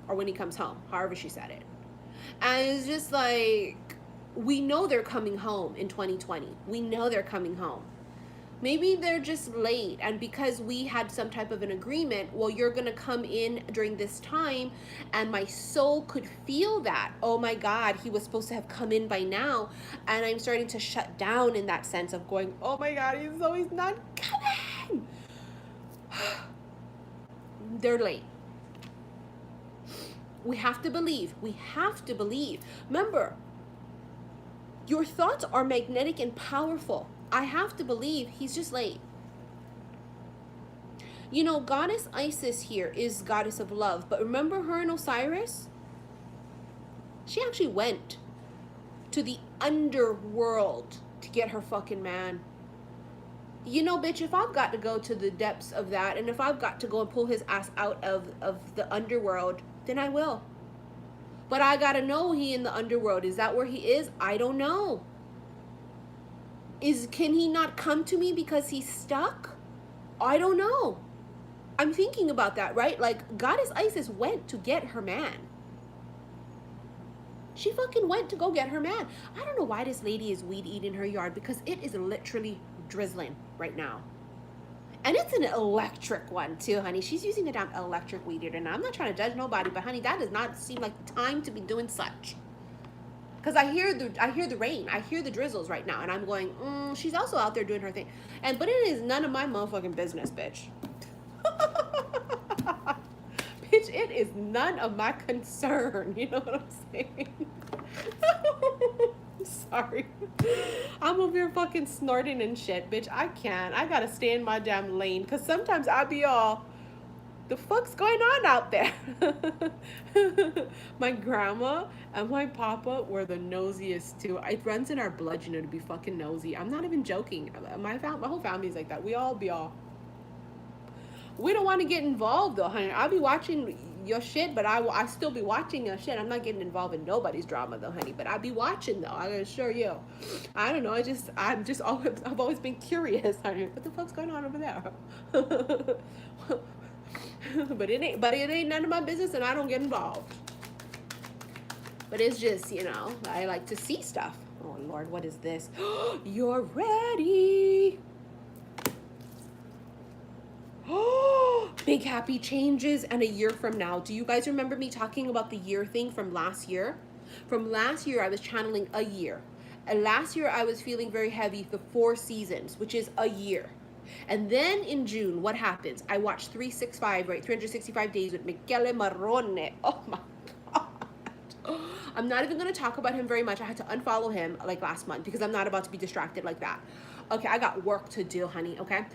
Or when he comes home. However she said it. And it's just like, we know they're coming home in 2020. We know they're coming home. Maybe they're just late, and because we had some type of an agreement, well, you're gonna come in during this time, and my soul could feel that. Oh my God, he was supposed to have come in by now, and I'm starting to shut down in that sense of going, oh my God, he's not coming. They're late. We have to believe. We have to believe. Remember, your thoughts are magnetic and powerful. I have to believe he's just late. You know, Goddess Isis here is goddess of love. But remember her and Osiris? She actually went to the underworld to get her fucking man. You know, bitch, if I've got to go to the depths of that, and if I've got to go and pull his ass out of the underworld, then I will. But I gotta know he in the underworld. Is that where he is? I don't know. Can he not come to me because he's stuck? I don't know. I'm thinking about that, right? Like, Goddess Isis went to get her man. She fucking went to go get her man. I don't know why this lady is weed eating her yard, because it is literally drizzling right now. And it's an electric one too, honey. She's using a damn electric weed eater. Now, I'm not trying to judge nobody, but honey, that does not seem like the time to be doing such. Because I hear the rain, I hear the drizzles right now, and I'm going, she's also out there doing her thing. But it is none of my motherfucking business, bitch. Bitch, it is none of my concern. You know what I'm saying? Sorry. I'm over here fucking snorting and shit, bitch. I can't. I gotta stay in my damn lane, because sometimes I be all, the fuck's going on out there? My grandma and my papa were the nosiest too. It runs in our blood, you know, to be fucking nosy. I'm not even joking. My whole family's like that. We all be all. We don't want to get involved though, honey. I'll be watching your shit, but I still be watching your shit. I'm not getting involved in nobody's drama though, honey. But I'll be watching though. I can assure you. I don't know. I've always been curious, honey. What the fuck's going on over there? But it ain't none of my business, and I don't get involved. But it's just, you know, I like to see stuff. Oh Lord, what is this? You're ready. Oh, big happy changes and a year from now. Do you guys remember me talking about the year thing from last year? From last year, I was channeling a year. And last year, I was feeling very heavy, the 4 seasons, which is a year. And then in June, what happens? I watched 365 days with Michele Marrone. Oh my God. I'm not even going to talk about him very much. I had to unfollow him like last month because I'm not about to be distracted like that. Okay, I got work to do, honey, okay?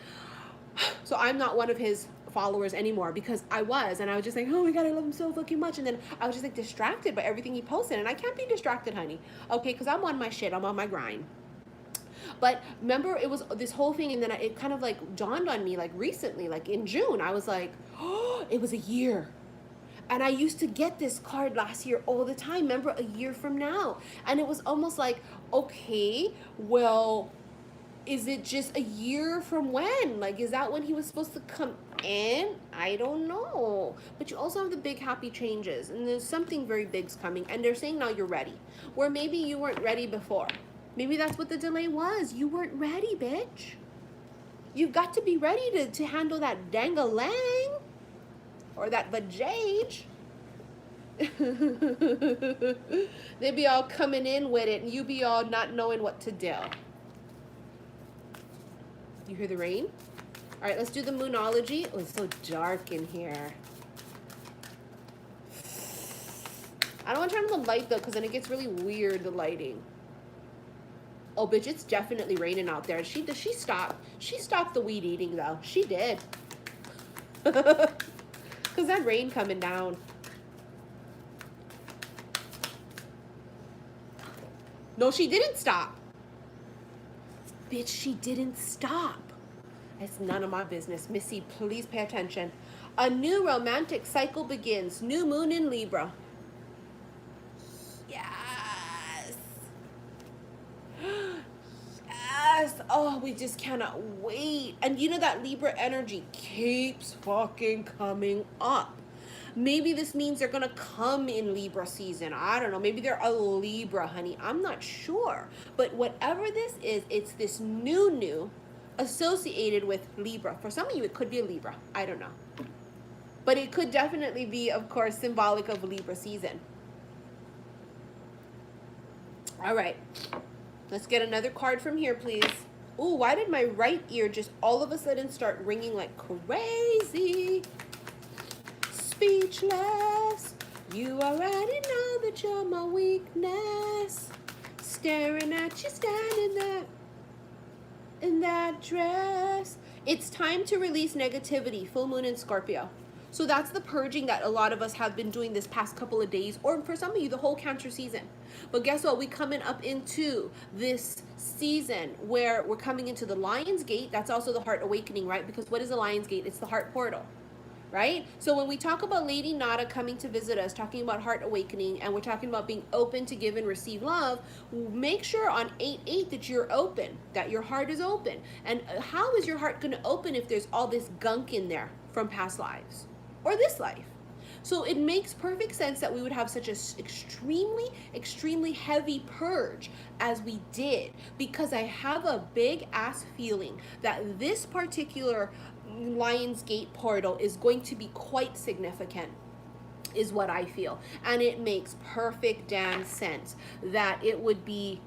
So I'm not one of his followers anymore, because I was just like, oh my God, I love him so fucking much. And then I was just like distracted by everything he posted. And I can't be distracted, honey. Okay, because I'm on my shit. I'm on my grind. But remember, it was this whole thing, and then it kind of like dawned on me like recently, like in June. I was like, oh, it was a year. And I used to get this card last year all the time. Remember, a year from now. And it was almost like, okay, well, is it just a year from when? Like, is that when he was supposed to come in? I don't know. But you also have the big happy changes, and there's something very big's coming, and they're saying now you're ready, where maybe you weren't ready before. Maybe that's what the delay was. You weren't ready, bitch. You've got to be ready to handle that dang-a-lang or that vajage. They be all coming in with it, and you be all not knowing what to do. You hear the rain? All right, let's do the moonology. Oh, it's so dark in here. I don't want to turn on the light, though, because then it gets really weird, the lighting. Oh, bitch, it's definitely raining out there. She stopped. She stopped the weed eating, though. She did. Because that rain coming down. No, she didn't stop. Bitch, she didn't stop. It's none of my business. Missy, please pay attention. A new romantic cycle begins. New moon in Libra. Yes. Yes. Oh, we just cannot wait. And you know that Libra energy keeps fucking coming up. Maybe this means they're going to come in Libra season. I don't know. Maybe they're a Libra, honey. I'm not sure. But whatever this is, it's this new associated with Libra. For some of you, it could be a Libra. I don't know. But it could definitely be, of course, symbolic of Libra season. All right. Let's get another card from here, please. Ooh, why did my right ear just all of a sudden start ringing like crazy? Speechless, you already know that you're my weakness. Staring at you standing there in that dress. It's time to release negativity. Full moon in Scorpio. So that's the purging that a lot of us have been doing this past couple of days, or for some of you, the whole Cancer season. But guess what? We coming up into this season where we're coming into the Lion's Gate. That's also the heart awakening, right? Because what is the Lion's Gate? It's the heart portal. Right? So when we talk about Lady Nada coming to visit us, talking about heart awakening, and we're talking about being open to give and receive love, make sure on 8/8 that you're open, that your heart is open. And how is your heart going to open if there's all this gunk in there from past lives or this life? So it makes perfect sense that we would have such an extremely heavy purge as we did, because I have a big ass feeling that this particular Lion's Gate portal is going to be quite significant, is what I feel. And it makes perfect damn sense that it would be,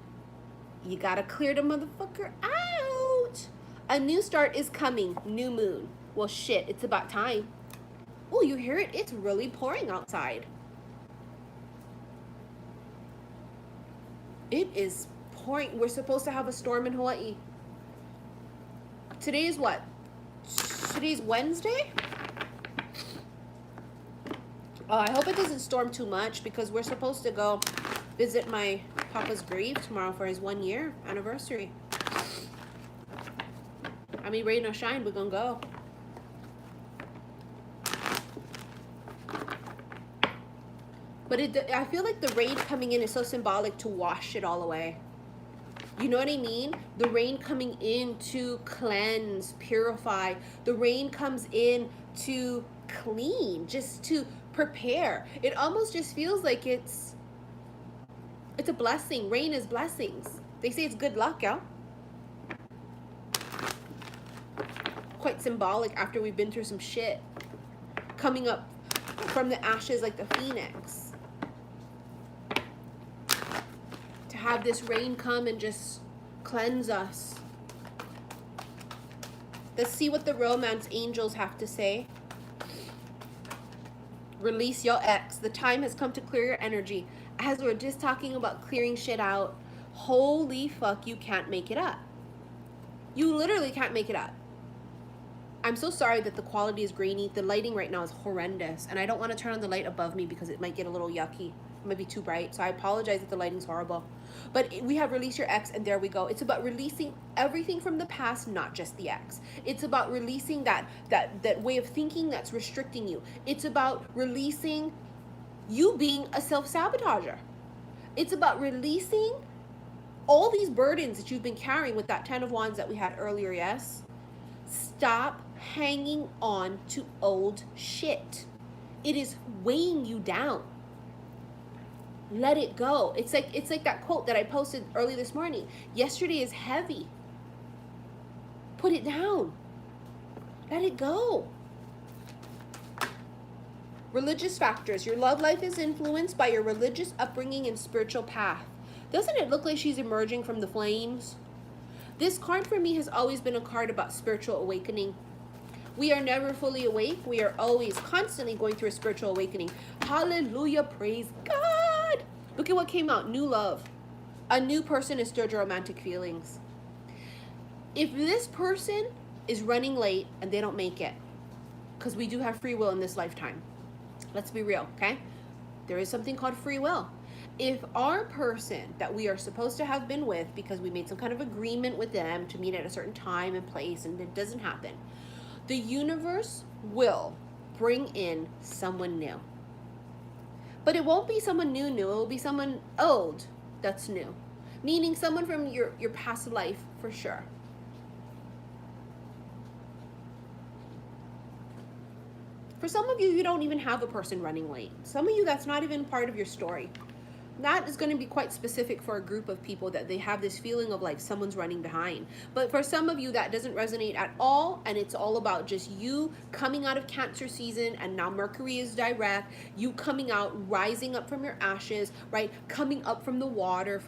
you gotta clear the motherfucker out. A new start is coming, new moon. Well, shit, it's about time. Oh, you hear it? It's really pouring outside. It is pouring. We're supposed to have a storm in Hawaii. Today is what? Today's Wednesday? Oh, I hope it doesn't storm too much, because we're supposed to go visit my papa's grave tomorrow for his 1-year anniversary. I mean, rain or shine, we're gonna go. But I feel like the rain coming in is so symbolic to wash it all away. You know what I mean? The rain coming in to cleanse, purify. The rain comes in to clean, just to prepare. It almost just feels like it's a blessing. Rain is blessings. They say it's good luck, yeah? Quite symbolic after we've been through some shit. Coming up from the ashes like the phoenix. Have this rain come and just cleanse us. Let's see what the romance angels have to say. Release your ex. The time has come to clear your energy. As we're just talking about clearing shit out, holy fuck, you can't make it up. You literally can't make it up. I'm so sorry that the quality is grainy. The lighting right now is horrendous, and I don't want to turn on the light above me because it might get a little yucky. It might be too bright, so I apologize if the lighting's horrible. But we have Release Your Ex, and there we go. It's about releasing everything from the past, not just the ex. It's about releasing that way of thinking that's restricting you. It's about releasing you being a self-sabotager. It's about releasing all these burdens that you've been carrying with that 10 of Wands that we had earlier, yes? Stop hanging on to old shit. It is weighing you down. Let it go. It's like that quote that I posted early this morning. Yesterday is heavy. Put it down. Let it go. Religious factors. Your love life is influenced by your religious upbringing and spiritual path. Doesn't it look like she's emerging from the flames? This card for me has always been a card about spiritual awakening. We are never fully awake. We are always constantly going through a spiritual awakening. Hallelujah. Praise God. Look at what came out. New love. A new person has stirred your romantic feelings. If this person is running late and they don't make it, because we do have free will in this lifetime. Let's be real, okay? There is something called free will. If our person that we are supposed to have been with, because we made some kind of agreement with them to meet at a certain time and place, and it doesn't happen, the universe will bring in someone new. But it won't be someone new. It will be someone old that's new. Meaning someone from your past life for sure. For some of you, you don't even have a person running late. Some of you, that's not even part of your story. That is going to be quite specific for a group of people, that they have this feeling of like someone's running behind. But for some of you, that doesn't resonate at all, and it's all about just you coming out of Cancer season, and now Mercury is direct, you coming out, rising up from your ashes, right? Coming up from the water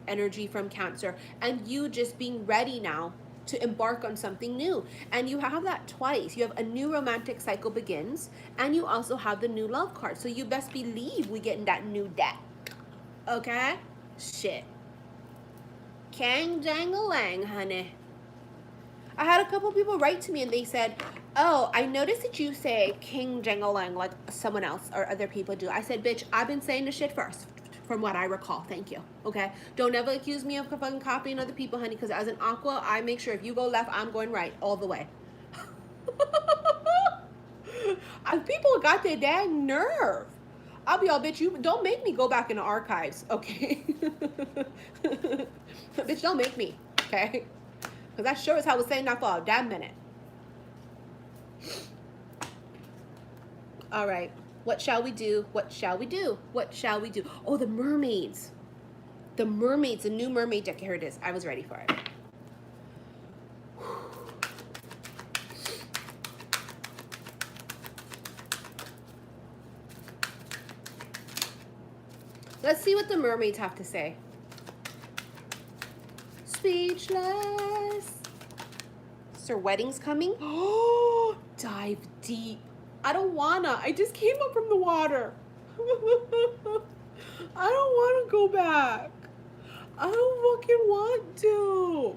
energy from Cancer, and you just being ready now to embark on something new. And you have that twice. You have a new romantic cycle begins, and you also have the new love card. So you best believe we get in that new deck. Okay? Shit. Kang jang-a-lang, honey. I had a couple people write to me and they said, oh, I noticed that you say king jang-a-lang like someone else or other people do. I said, bitch, I've been saying the shit first. From what I recall. Thank you. Okay? Don't ever accuse me of fucking copying other people, honey, because as an aqua, I make sure if you go left, I'm going right all the way. People got their dang nerve. I'll be all, bitch, you don't make me go back in the archives, okay? Bitch, don't make me, okay? Because that sure as hell was saying that for a damn minute. All right. What shall we do? What shall we do? What shall we do? Oh, the mermaids. The mermaids, the new mermaid deck. Here it is. I was ready for it. Let's see what the mermaids have to say. Speechless. Is her wedding's coming? Oh, dive deep. I don't wanna. I just came up from the water. I don't want to go back. I don't fucking want to.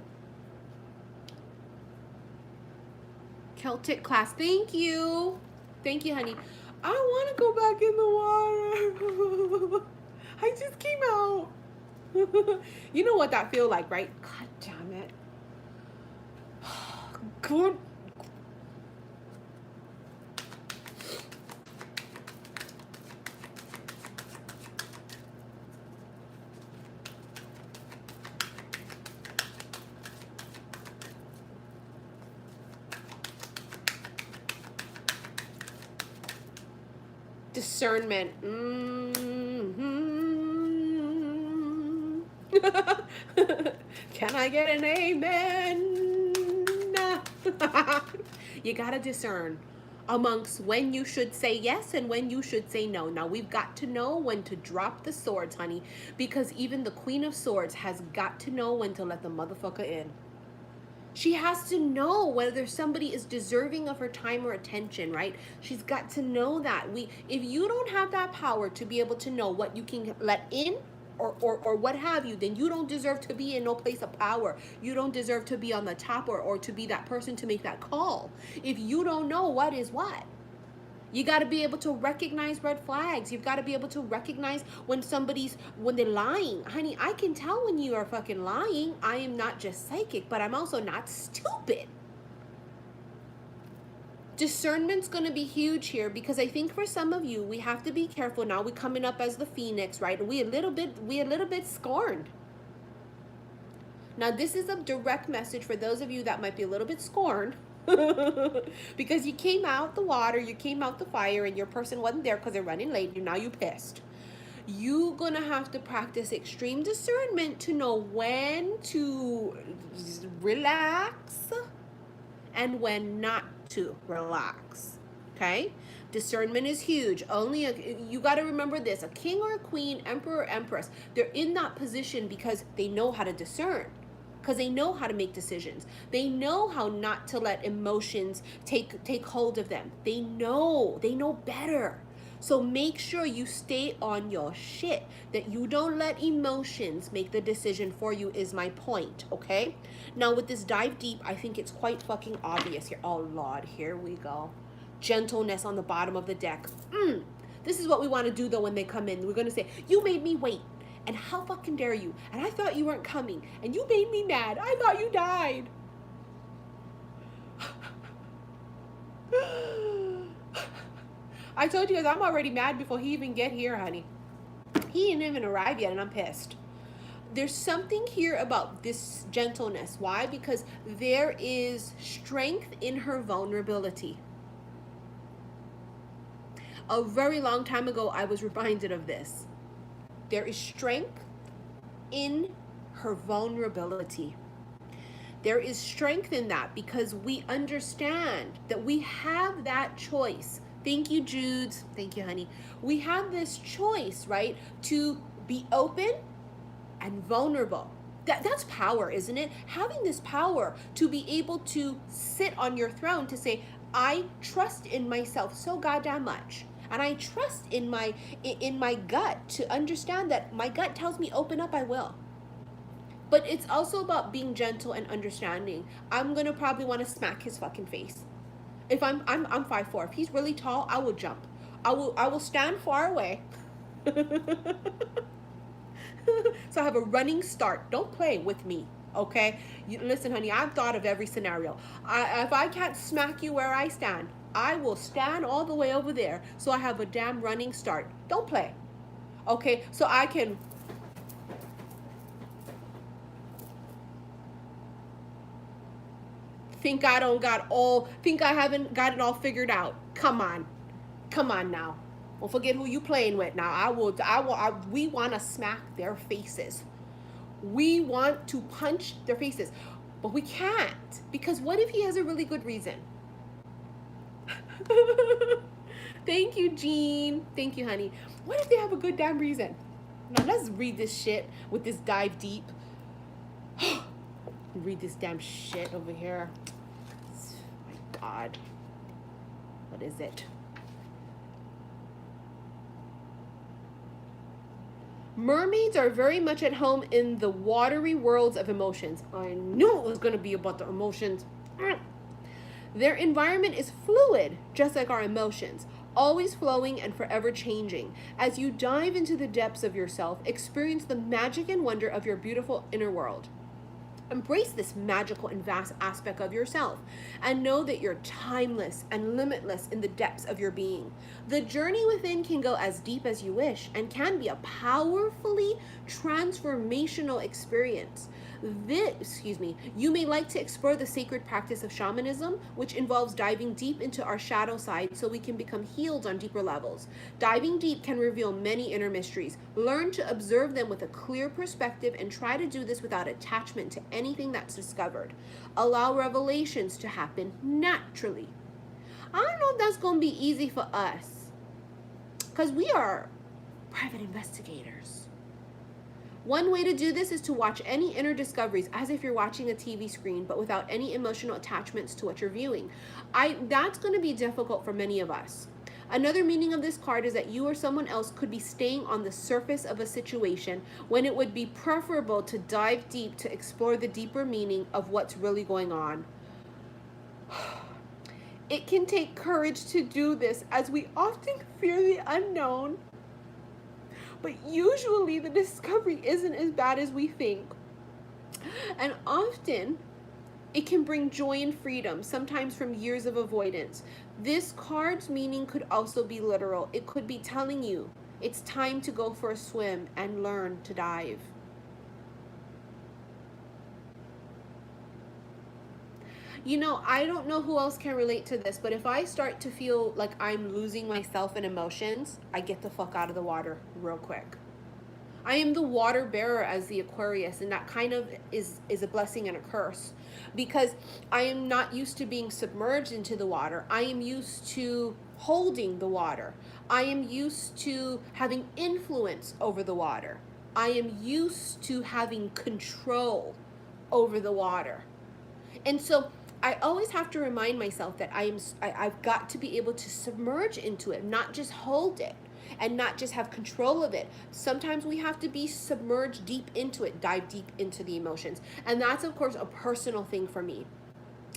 Celtic Class. Thank you. Thank you, honey. I don't want to go back in the water. I just came out. You know what that feel like, right? God damn it. Good. Discernment. Can I get an amen? You gotta discern amongst when you should say yes and when you should say no. Now we've got to know when to drop the swords, honey, because even the Queen of Swords has got to know when to let the motherfucker in. She has to know whether somebody is deserving of her time or attention, right? She's got to know that. If you don't have that power to be able to know what you can let in or what have you, then you don't deserve to be in no place of power. You don't deserve to be on the top, or to be that person to make that call. If you don't know what is what, you got to be able to recognize red flags. You've got to be able to recognize when they're lying. Honey, I can tell when you are fucking lying. I am not just psychic, but I'm also not stupid. Discernment's going to be huge here, because I think for some of you, we have to be careful. Now we're coming up as the Phoenix, right? We a little bit scorned. Now this is a direct message for those of you that might be a little bit scorned. Because you came out the water, you came out the fire, and your person wasn't there because they're running late. Now you pissed. You're gonna have to practice extreme discernment to know when to relax and when not to relax. Okay? Discernment is huge. You got to remember this: a king or a queen, emperor or empress, they're in that position because they know how to discern. Because they know how to make decisions. They know how not to let emotions take hold of them. They know better. So make sure you stay on your shit, that you don't let emotions make the decision for you, is my point, okay? Now with this dive deep, I think it's quite fucking obvious here. Oh Lord, here we go. Gentleness on the bottom of the deck. This is what we want to do though when they come in. We're going to say, you made me wait. And how fucking dare you? And I thought you weren't coming. And you made me mad. I thought you died. I told you guys I'm already mad before he even get here, honey. He didn't even arrive yet and I'm pissed. There's something here about this gentleness. Why? Because there is strength in her vulnerability. A very long time ago, I was reminded of this. There is strength in her vulnerability. There is strength in that because we understand that we have that choice. Thank you, Jude. Thank you, honey. We have this choice, right? To be open and vulnerable. That's power, isn't it? Having this power to be able to sit on your throne to say, I trust in myself so goddamn much. And I trust in my gut to understand that my gut tells me open up, I will. But it's also about being gentle and understanding. I'm gonna probably want to smack his fucking face. If I'm 5'4". If he's really tall, I will jump. I will stand far away. So I have a running start. Don't play with me, okay? Listen, honey, I've thought of every scenario. If I can't smack you where I stand, I will stand all the way over there. So I have a damn running start. Don't play. Okay, so I can... think I haven't got it all figured out. Come on now. Don't forget who you playing with now. We want to smack their faces. We want to punch their faces, but we can't, because what if he has a really good reason? Thank you, Jean. Thank you, honey. What if they have a good damn reason? Now let's read this shit with this dive deep. Read this damn shit over here. Oh my God. What is it? Mermaids are very much at home in the watery worlds of emotions. I knew it was going to be about the emotions. Their environment is fluid, just like our emotions, always flowing and forever changing. As you dive into the depths of yourself, experience the magic and wonder of your beautiful inner world. Embrace this magical and vast aspect of yourself and know that you're timeless and limitless in the depths of your being. The journey within can go as deep as you wish and can be a powerfully transformational experience. You may like to explore the sacred practice of shamanism, which involves diving deep into our shadow side so we can become healed on deeper levels. Diving deep can reveal many inner mysteries. Learn to observe them with a clear perspective and try to do this without attachment to anything that's discovered. Allow revelations to happen naturally. I don't know if that's going to be easy for us, because we are private investigators. One way to do this is to watch any inner discoveries as if you're watching a TV screen, but without any emotional attachments to what you're viewing. That's going to be difficult for many of us. Another meaning of this card is that you or someone else could be staying on the surface of a situation when it would be preferable to dive deep to explore the deeper meaning of what's really going on. It can take courage to do this, as we often fear the unknown. But usually the discovery isn't as bad as we think. And often it can bring joy and freedom, sometimes from years of avoidance. This card's meaning could also be literal. It could be telling you it's time to go for a swim and learn to dive. You know, I don't know who else can relate to this, but if I start to feel like I'm losing myself in emotions, I get the fuck out of the water real quick. I am the water bearer as the Aquarius, and that kind of is a blessing and a curse, because I am not used to being submerged into the water. I am used to holding the water. I am used to having influence over the water. I am used to having control over the water. And so I always have to remind myself that I've got to be able to submerge into it, not just hold it, and not just have control of it. Sometimes we have to be submerged deep into it, dive deep into the emotions. And that's, of course, a personal thing for me.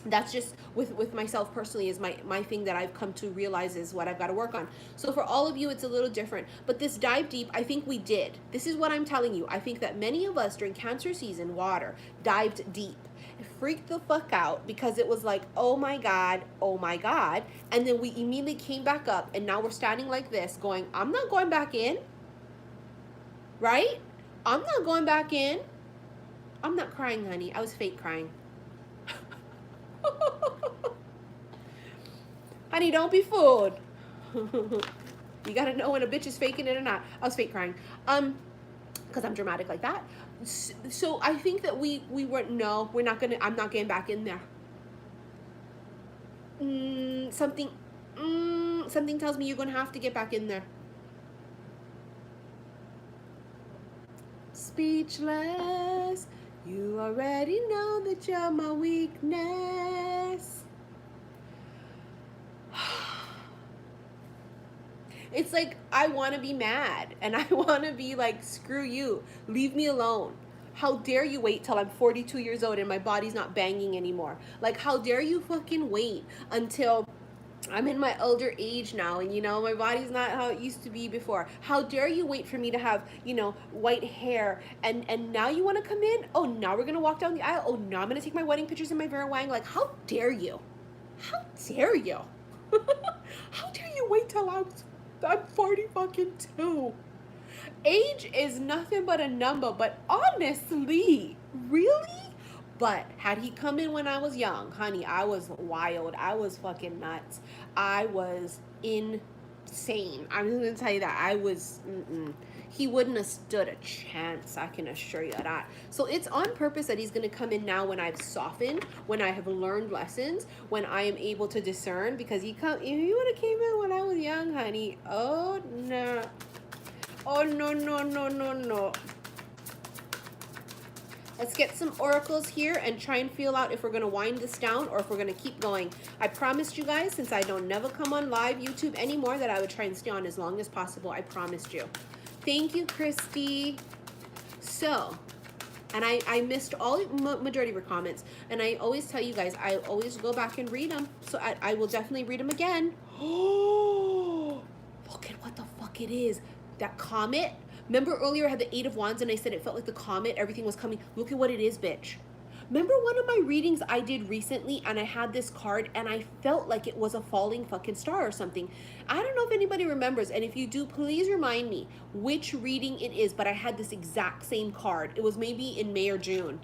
That's just with myself personally, is my thing that I've come to realize is what I've got to work on. So for all of you, it's a little different. But this dive deep, I think we did. This is what I'm telling you. I think that many of us during Cancer season, water, dived deep. It freaked the fuck out, because it was like, oh my God, oh my God. And then we immediately came back up, and now we're standing like this going, I'm not going back in. Right? I'm not going back in. I'm not crying, honey. I was fake crying. Honey, don't be fooled. You gotta know when a bitch is faking it or not. I was fake crying. Because I'm dramatic like that. So I think that we weren't, no, we're not gonna, I'm not getting back in there. Something tells me you're gonna have to get back in there. Speechless. You already know that you're my weakness. It's like, I want to be mad, and I want to be like, screw you, leave me alone. How dare you wait till I'm 42 years old and my body's not banging anymore? Like, how dare you fucking wait until I'm in my older age now, and, you know, my body's not how it used to be before. How dare you wait for me to have, you know, white hair, and now you want to come in? Oh, now we're going to walk down the aisle? Oh, now I'm going to take my wedding pictures in my Vera Wang? Like, how dare you? How dare you? How dare you wait till I'm 40 fucking 2? Age is nothing but a number, but honestly, really? But had he come in when I was young, honey, I was wild. I was fucking nuts. I was insane. I'm just gonna tell you that. I was, he wouldn't have stood a chance, I can assure you that. So it's on purpose that he's gonna come in now when I've softened, when I have learned lessons, when I am able to discern, because if he would have came in when I was young, honey, oh no. Oh no, no, no, no, no. Let's get some oracles here and try and feel out if we're going to wind this down or if we're going to keep going. I promised you guys, since I don't never come on live YouTube anymore, that I would try and stay on as long as possible. I promised you. Thank you, Christy. So, and I missed all majority of your comments, and I always tell you guys, I always go back and read them. So I will definitely read them again. Oh, look at what the fuck it is. That comet. Remember earlier I had the 8 of Wands and I said it felt like the comet, everything was coming. Look at what it is, bitch. Remember one of my readings I did recently and I had this card and I felt like it was a falling fucking star or something. I don't know if anybody remembers, and if you do, please remind me which reading it is, but I had this exact same card. It was maybe in May or June.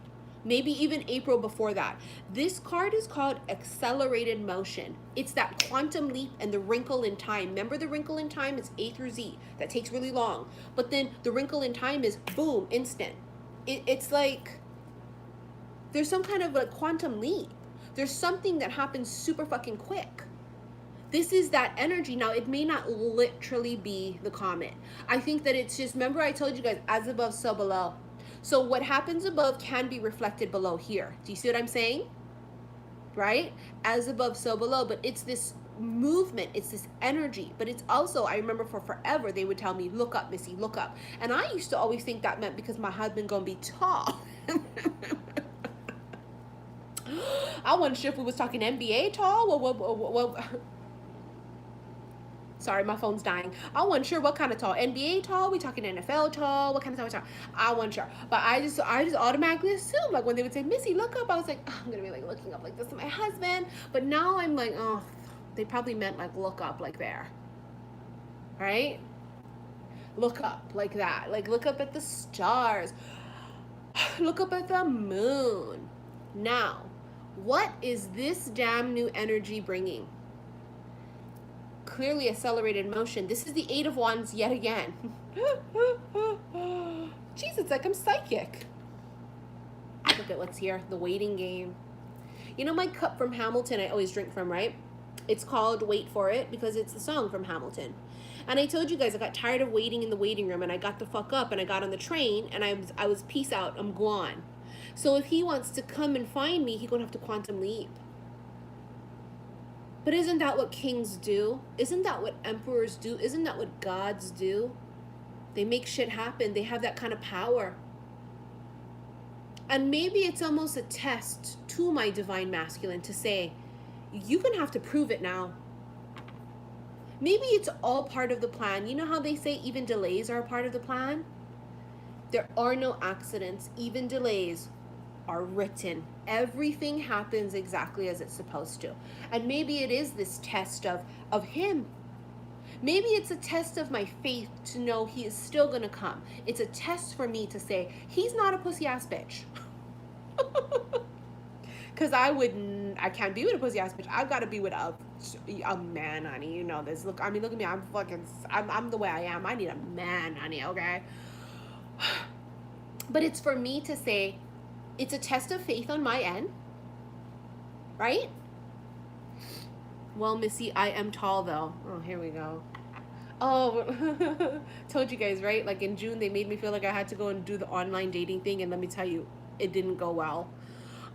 Maybe even April before that. This card is called Accelerated Motion. It's that quantum leap and the wrinkle in time. Remember, the wrinkle in time is A through Z. That takes really long. But then the wrinkle in time is boom, instant. It's like there's some kind of a quantum leap. There's something that happens super fucking quick. This is that energy. Now, it may not literally be the comet. I think that it's just, remember I told you guys, as above, so below. So what happens above can be reflected below here. Do you see what I'm saying? Right? As above, so below. But it's this movement, it's this energy, but it's also, I remember for forever they would tell me, look up, Missy, look up. And I used to always think that meant because my husband gonna be tall. I wasn't sure if we was talking NBA tall. Sorry, my phone's dying. I wasn't sure what kind of tall. NBA tall? We talking NFL tall? What kind of tall we talking? I wasn't sure. But I just automatically assumed, like when they would say, Missy, look up, I was like, oh, I'm gonna be like looking up like this to my husband. But now I'm like, oh, they probably meant like look up like there. Right? Look up like that. Like look up at the stars. Look up at the moon. Now, what is this damn new energy bringing? Clearly accelerated motion. This is the Eight of Wands yet again. Jeez, it's like I'm psychic. Look at what's here. The waiting game. You know my cup from Hamilton I always drink from, right? It's called Wait For It because it's a song from Hamilton. And I told you guys I got tired of waiting in the waiting room and I got the fuck up and I got on the train and I was peace out, I'm gone. So if he wants to come and find me, he's gonna have to quantum leap. But isn't that what kings do? Isn't that what emperors do? Isn't that what gods do? They make shit happen. They have that kind of power. And maybe it's almost a test to my divine masculine to say, you're gonna have to prove it now. Maybe it's all part of the plan. You know how they say even delays are a part of the plan? There are no accidents. Even delays are written. Everything happens exactly as it's supposed to. And maybe it is this test of him. Maybe it's a test of my faith to know he is still gonna come. It's a test for me to say, he's not a pussy ass bitch. Because I can't be with a pussy ass bitch. I've got to be with a man, honey. You know this. Look, I mean, look at me. I'm the way I am. I need a man, honey, okay? But it's for me to say, it's a test of faith on my end, right? Well, Missy, I am tall though. Oh, here we go. Oh, told you guys, right? Like in June, they made me feel like I had to go and do the online dating thing. And let me tell you, it didn't go well.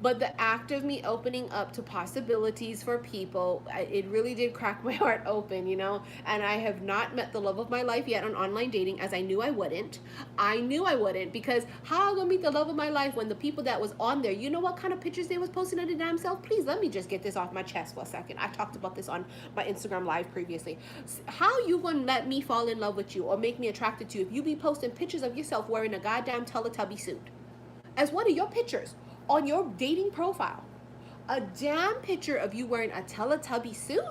But the act of me opening up to possibilities for people, it really did crack my heart open, you know? And I have not met the love of my life yet on online dating, as I knew I wouldn't. I knew I wouldn't, because how am I gonna meet the love of my life when the people that was on there, you know what kind of pictures they was posting of the damn self? Please, let me just get this off my chest for a second. I talked about this on my Instagram live previously. How you gonna let me fall in love with you or make me attracted to you if you be posting pictures of yourself wearing a goddamn Teletubby suit as one of your pictures on your dating profile? A damn picture of you wearing a Teletubby suit?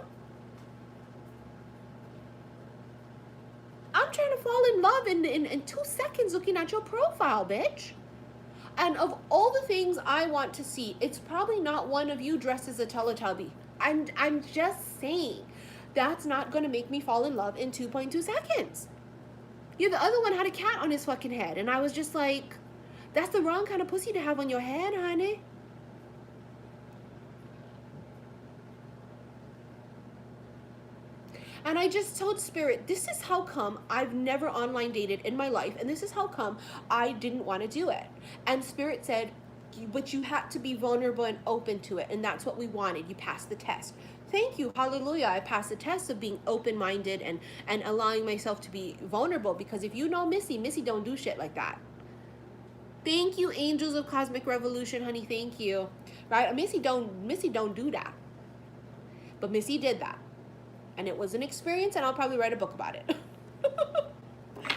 I'm trying to fall in love in 2 seconds looking at your profile, bitch. And of all the things I want to see, it's probably not one of you dressed as a Teletubby. I'm just saying, that's not going to make me fall in love in 2.2 seconds. Yeah, the other one had a cat on his fucking head, and I was just like, that's the wrong kind of pussy to have on your head, honey. And I just told Spirit, this is how come I've never online dated in my life, and this is how come I didn't want to do it. And Spirit said, but you had to be vulnerable and open to it, and that's what we wanted. You passed the test. Thank you, hallelujah. I passed the test of being open-minded and allowing myself to be vulnerable, because if you know Missy don't do shit like that. Thank you, angels of cosmic revolution, honey. Thank you. Right? Missy don't do that. But Missy did that. And it was an experience, and I'll probably write a book about it.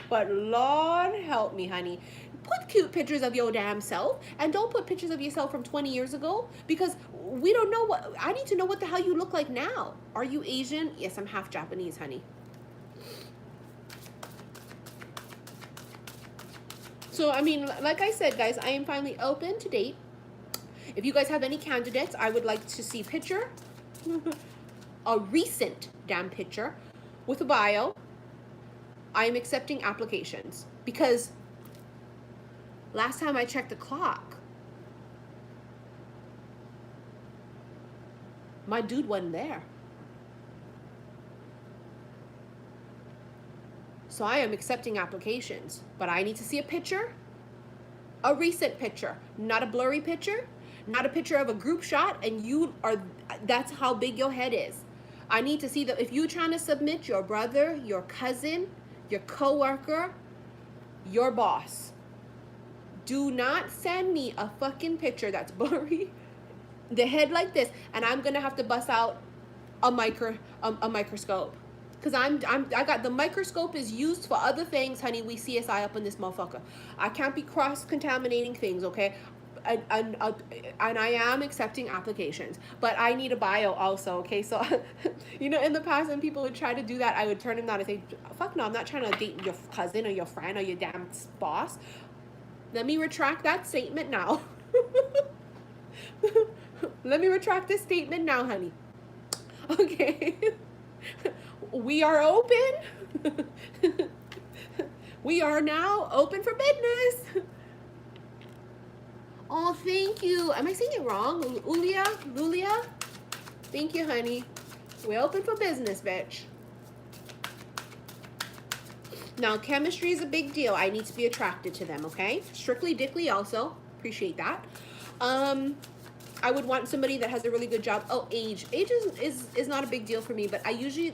But Lord help me, honey. Put cute pictures of your damn self, and don't put pictures of yourself from 20 years ago, because we don't know what, I need to know what the hell you look like now. Are you Asian? Yes, I'm half Japanese, honey. So, I mean, like I said, guys, I am finally open to date. If you guys have any candidates, I would like to see picture, a recent damn picture with a bio. I am accepting applications because last time I checked the clock, my dude wasn't there. So I am accepting applications, but I need to see a picture, a recent picture, not a blurry picture, not a picture of a group shot, and you are, that's how big your head is. I need to see that if you're trying to submit your brother, your cousin, your coworker, your boss, do not send me a fucking picture that's blurry, the head like this, and I'm gonna have to bust out a microscope. Cause I got the microscope is used for other things, honey. We CSI up in this motherfucker. I can't be cross contaminating things, okay? And I am accepting applications, but I need a bio also, okay? So, you know, in the past, when people would try to do that, I would turn them down and say, fuck no, I'm not trying to date your cousin or your friend or your damn boss. Let me retract that statement now. Let me retract this statement now, honey. Okay. We are open. We are now open for business. Oh, thank you. Am I saying it wrong? Lulia? Thank you, honey. We're open for business, bitch. Now, chemistry is a big deal. I need to be attracted to them, okay? Strictly Dickly also. Appreciate that. I would want somebody that has a really good job. Oh, age. Age is not a big deal for me, but I usually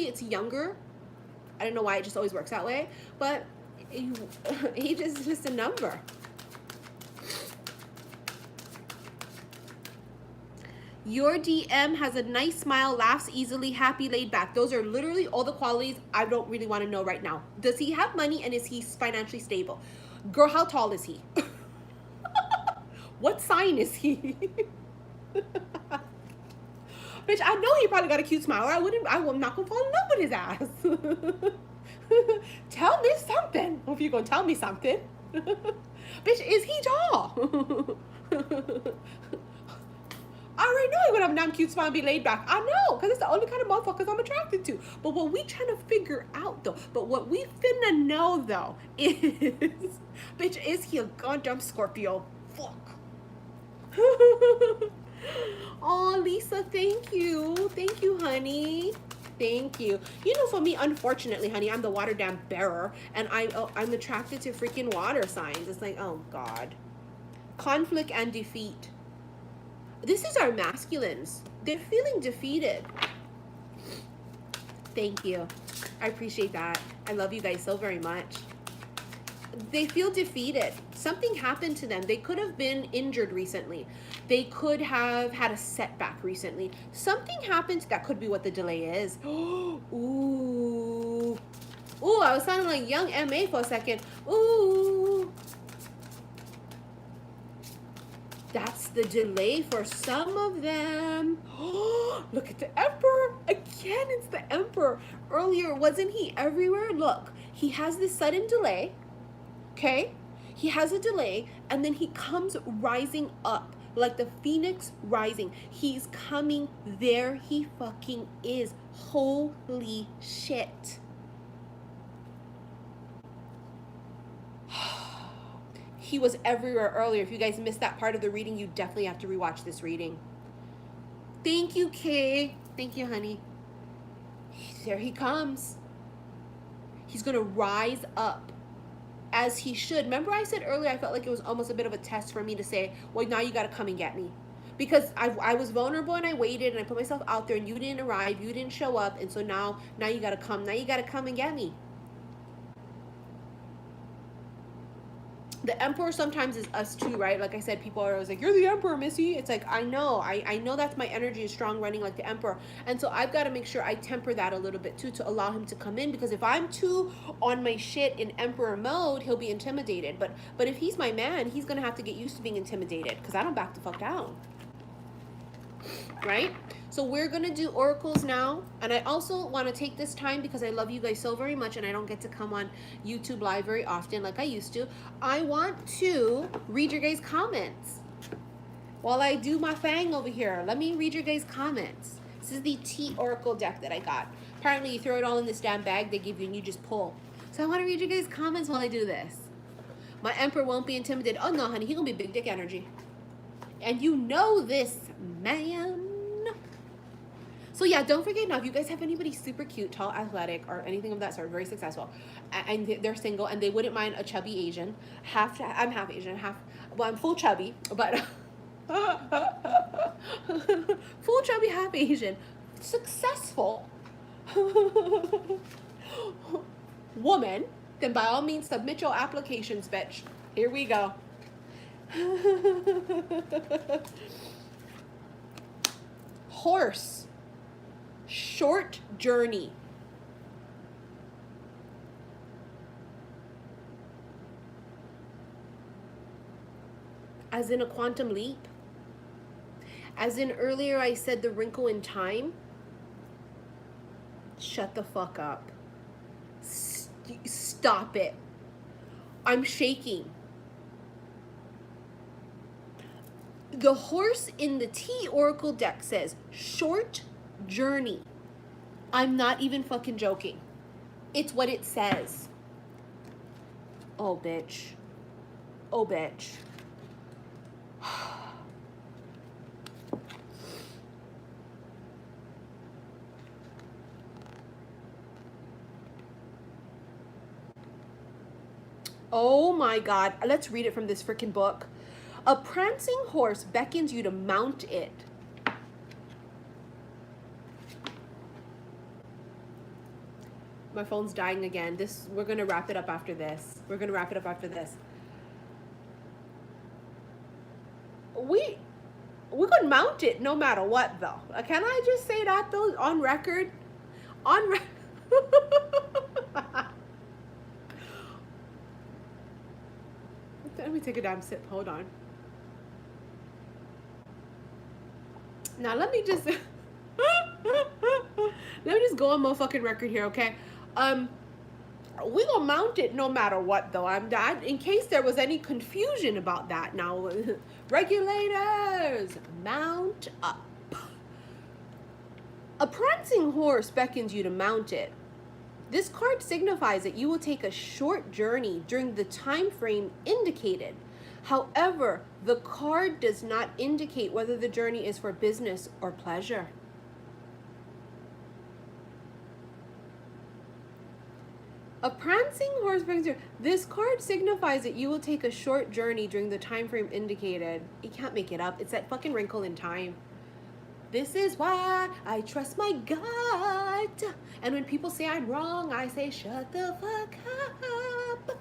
it's younger. I don't know why, it just always works that way. But age is just a number. Your DM has a nice smile, laughs easily, happy, laid back. Those are literally all the qualities I don't really want to know right now. Does he have money and is he financially stable? Girl, how tall is he? What sign is he? Bitch, I know he probably got a cute smile. I'm not gonna fall in love with his ass. Tell me something. If you're gonna tell me something. Bitch, is he tall? I already know he would have a damn cute smile and be laid back. I know, because it's the only kind of motherfuckers I'm attracted to. But what we trying to figure out, though, what we finna know, though, is, bitch, is he a goddamn Scorpio? Fuck. Oh, Lisa, thank you. Thank you, honey. Thank you. You know, for me, unfortunately, honey, I'm the water damn bearer, and I'm attracted to freaking water signs. It's like, oh, God. Conflict and defeat. This is our masculines. They're feeling defeated. Thank you. I appreciate that. I love you guys so very much. They feel defeated. Something happened to them. They could have been injured recently. They could have had a setback recently. Something happened. That could be what the delay is. Ooh. Ooh, I was sounding like young MA for a second. Ooh. That's the delay for some of them. Oh, look at the Emperor. Again, it's the Emperor. Earlier, wasn't he everywhere? Look, he has this sudden delay. Okay? He has a delay, and then he comes rising up like the phoenix rising. He's coming. There he fucking is. Holy shit. He was everywhere earlier. If you guys missed that part of the reading, you definitely have to rewatch this reading. Thank you, Kay. Thank you, honey. There he comes. He's going to rise up as he should. Remember I said earlier, I felt like it was almost a bit of a test for me to say, well, now you got to come and get me. Because I was vulnerable and I waited and I put myself out there and you didn't arrive, you didn't show up. And so now you got to come. Now you got to come and get me. The Emperor sometimes is us too, right? Like I said, people are always like, you're the Emperor, Missy. It's like, I know that's my energy is strong running like the Emperor. And so I've got to make sure I temper that a little bit too, to allow him to come in. Because if I'm too on my shit in Emperor mode, he'll be intimidated. But if he's my man, he's going to have to get used to being intimidated, because I don't back the fuck down. Right? So we're going to do oracles now. And I also want to take this time, because I love you guys so very much and I don't get to come on YouTube live very often like I used to. I want to read your guys' comments while I do my thing over here. Let me read your guys' comments. This is the T Oracle deck that I got. Apparently you throw it all in this damn bag they give you and you just pull. So I want to read your guys' comments while I do this. My Emperor won't be intimidated. Oh no, honey, he's going to be big dick energy. And you know this, man. So yeah, don't forget now, if you guys have anybody super cute, tall, athletic, or anything of that sort, very successful, and they're single, and they wouldn't mind a chubby Asian, I'm half Asian, well, I'm full chubby, but full chubby, half Asian, successful woman, then by all means submit your applications, bitch. Here we go. Horse, short journey. As in a quantum leap. As in earlier I said the wrinkle in time. Shut the fuck up. Stop it. I'm shaking. The horse in the T Oracle deck says short journey. I'm not even fucking joking. It's what it says. Oh, bitch. Oh, bitch. Oh my God. Let's read it from this freaking book. A prancing horse beckons you to mount it. My phone's dying again. We're gonna wrap it up after this. We're gonna wrap it up after this. We could mount it no matter what, though. Can I just say that, though, on record? On record. Let me take a damn sip. Hold on. Now let me just let me just go on motherfucking record here, okay? We gonna mount it no matter what, though. In case there was any confusion about that. Now, regulators, mount up. A prancing horse beckons you to mount it. This card signifies that you will take a short journey during the time frame indicated. However, the card does not indicate whether the journey is for business or pleasure. A prancing horse brings you. This card signifies that you will take a short journey during the time frame indicated. You can't make it up. It's that fucking wrinkle in time. This is why I trust my gut. And when people say I'm wrong, I say shut the fuck up.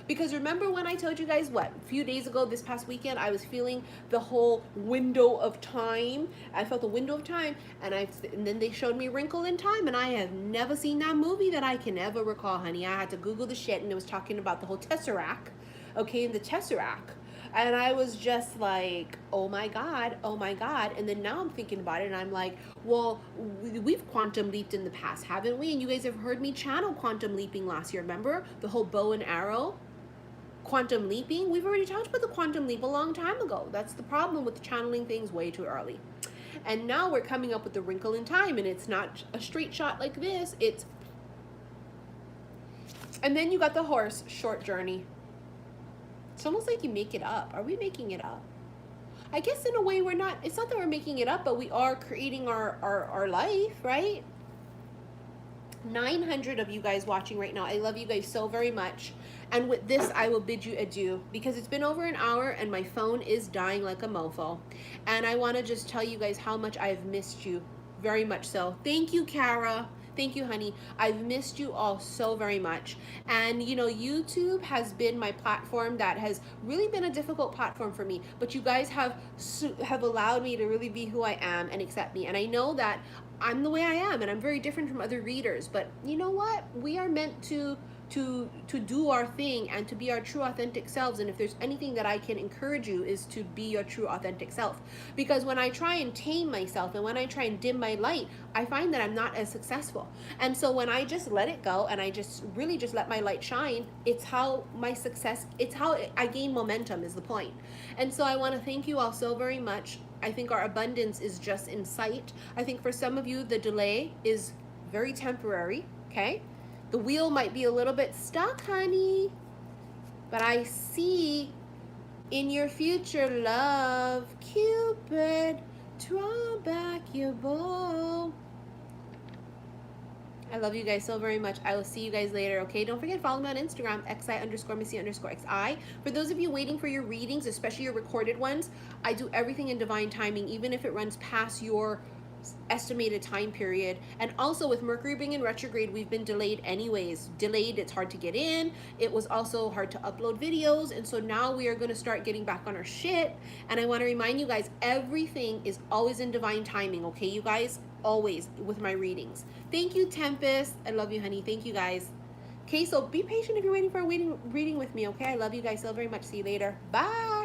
Because remember when I told you guys what? A few days ago, this past weekend, I was feeling the whole window of time. I felt the window of time, and then they showed me Wrinkle in Time, and I have never seen that movie that I can ever recall, honey. I had to Google the shit, and it was talking about the whole Tesseract, okay, in the Tesseract. And I was just like, oh my God, oh my God. And then now I'm thinking about it and I'm like, well, we've quantum leaped in the past, haven't we? And you guys have heard me channel quantum leaping last year, remember? The whole bow and arrow, quantum leaping. We've already talked about the quantum leap a long time ago. That's the problem with channeling things way too early. And now we're coming up with the Wrinkle in Time, and it's not a straight shot like this. And then you got the horse, short journey. It's almost like you make it up. Are we making it up? I guess in a way we're not. It's not that we're making it up, but we are creating our life, right? 900 of you guys watching right now. I love you guys so very much. And with this, I will bid you adieu because it's been over an hour and my phone is dying like a mofo. And I want to just tell you guys how much I've missed you. Very much so. Thank you, Kara. Thank you, honey. I've missed you all so very much. And you know, YouTube has been my platform that has really been a difficult platform for me. But you guys have allowed me to really be who I am and accept me. And I know that I'm the way I am and I'm very different from other readers. But you know what? We are meant to do our thing and to be our true authentic selves. And if there's anything that I can encourage you is to be your true authentic self, because when I try and tame myself and when I try and dim my light, I find that I'm not as successful. And so when I just let it go and I just really just let my light shine, it's how my success, it's how I gain momentum is the point. And so I want to thank you all so very much. I think our abundance is just in sight. I think for some of you the delay is very temporary, okay? The wheel might be a little bit stuck, honey, but I see in your future love, Cupid, draw back your bow. I love you guys so very much. I will see you guys later, okay? Don't forget to follow me on Instagram, xi_missy_xi. For those of you waiting for your readings, especially your recorded ones, I do everything in divine timing, even if it runs past your estimated time period. And also with Mercury being in retrograde, we've been delayed anyways. Delayed, it's hard to get in. It was also hard to upload videos. And so now we are going to start getting back on our shit. And I want to remind you guys, everything is always in divine timing, okay, you guys? Always with my readings. Thank you, Tempest. I love you, honey. Thank you, guys. Okay, so be patient if you're waiting for a reading with me, okay? I love you guys so very much. See you later. Bye.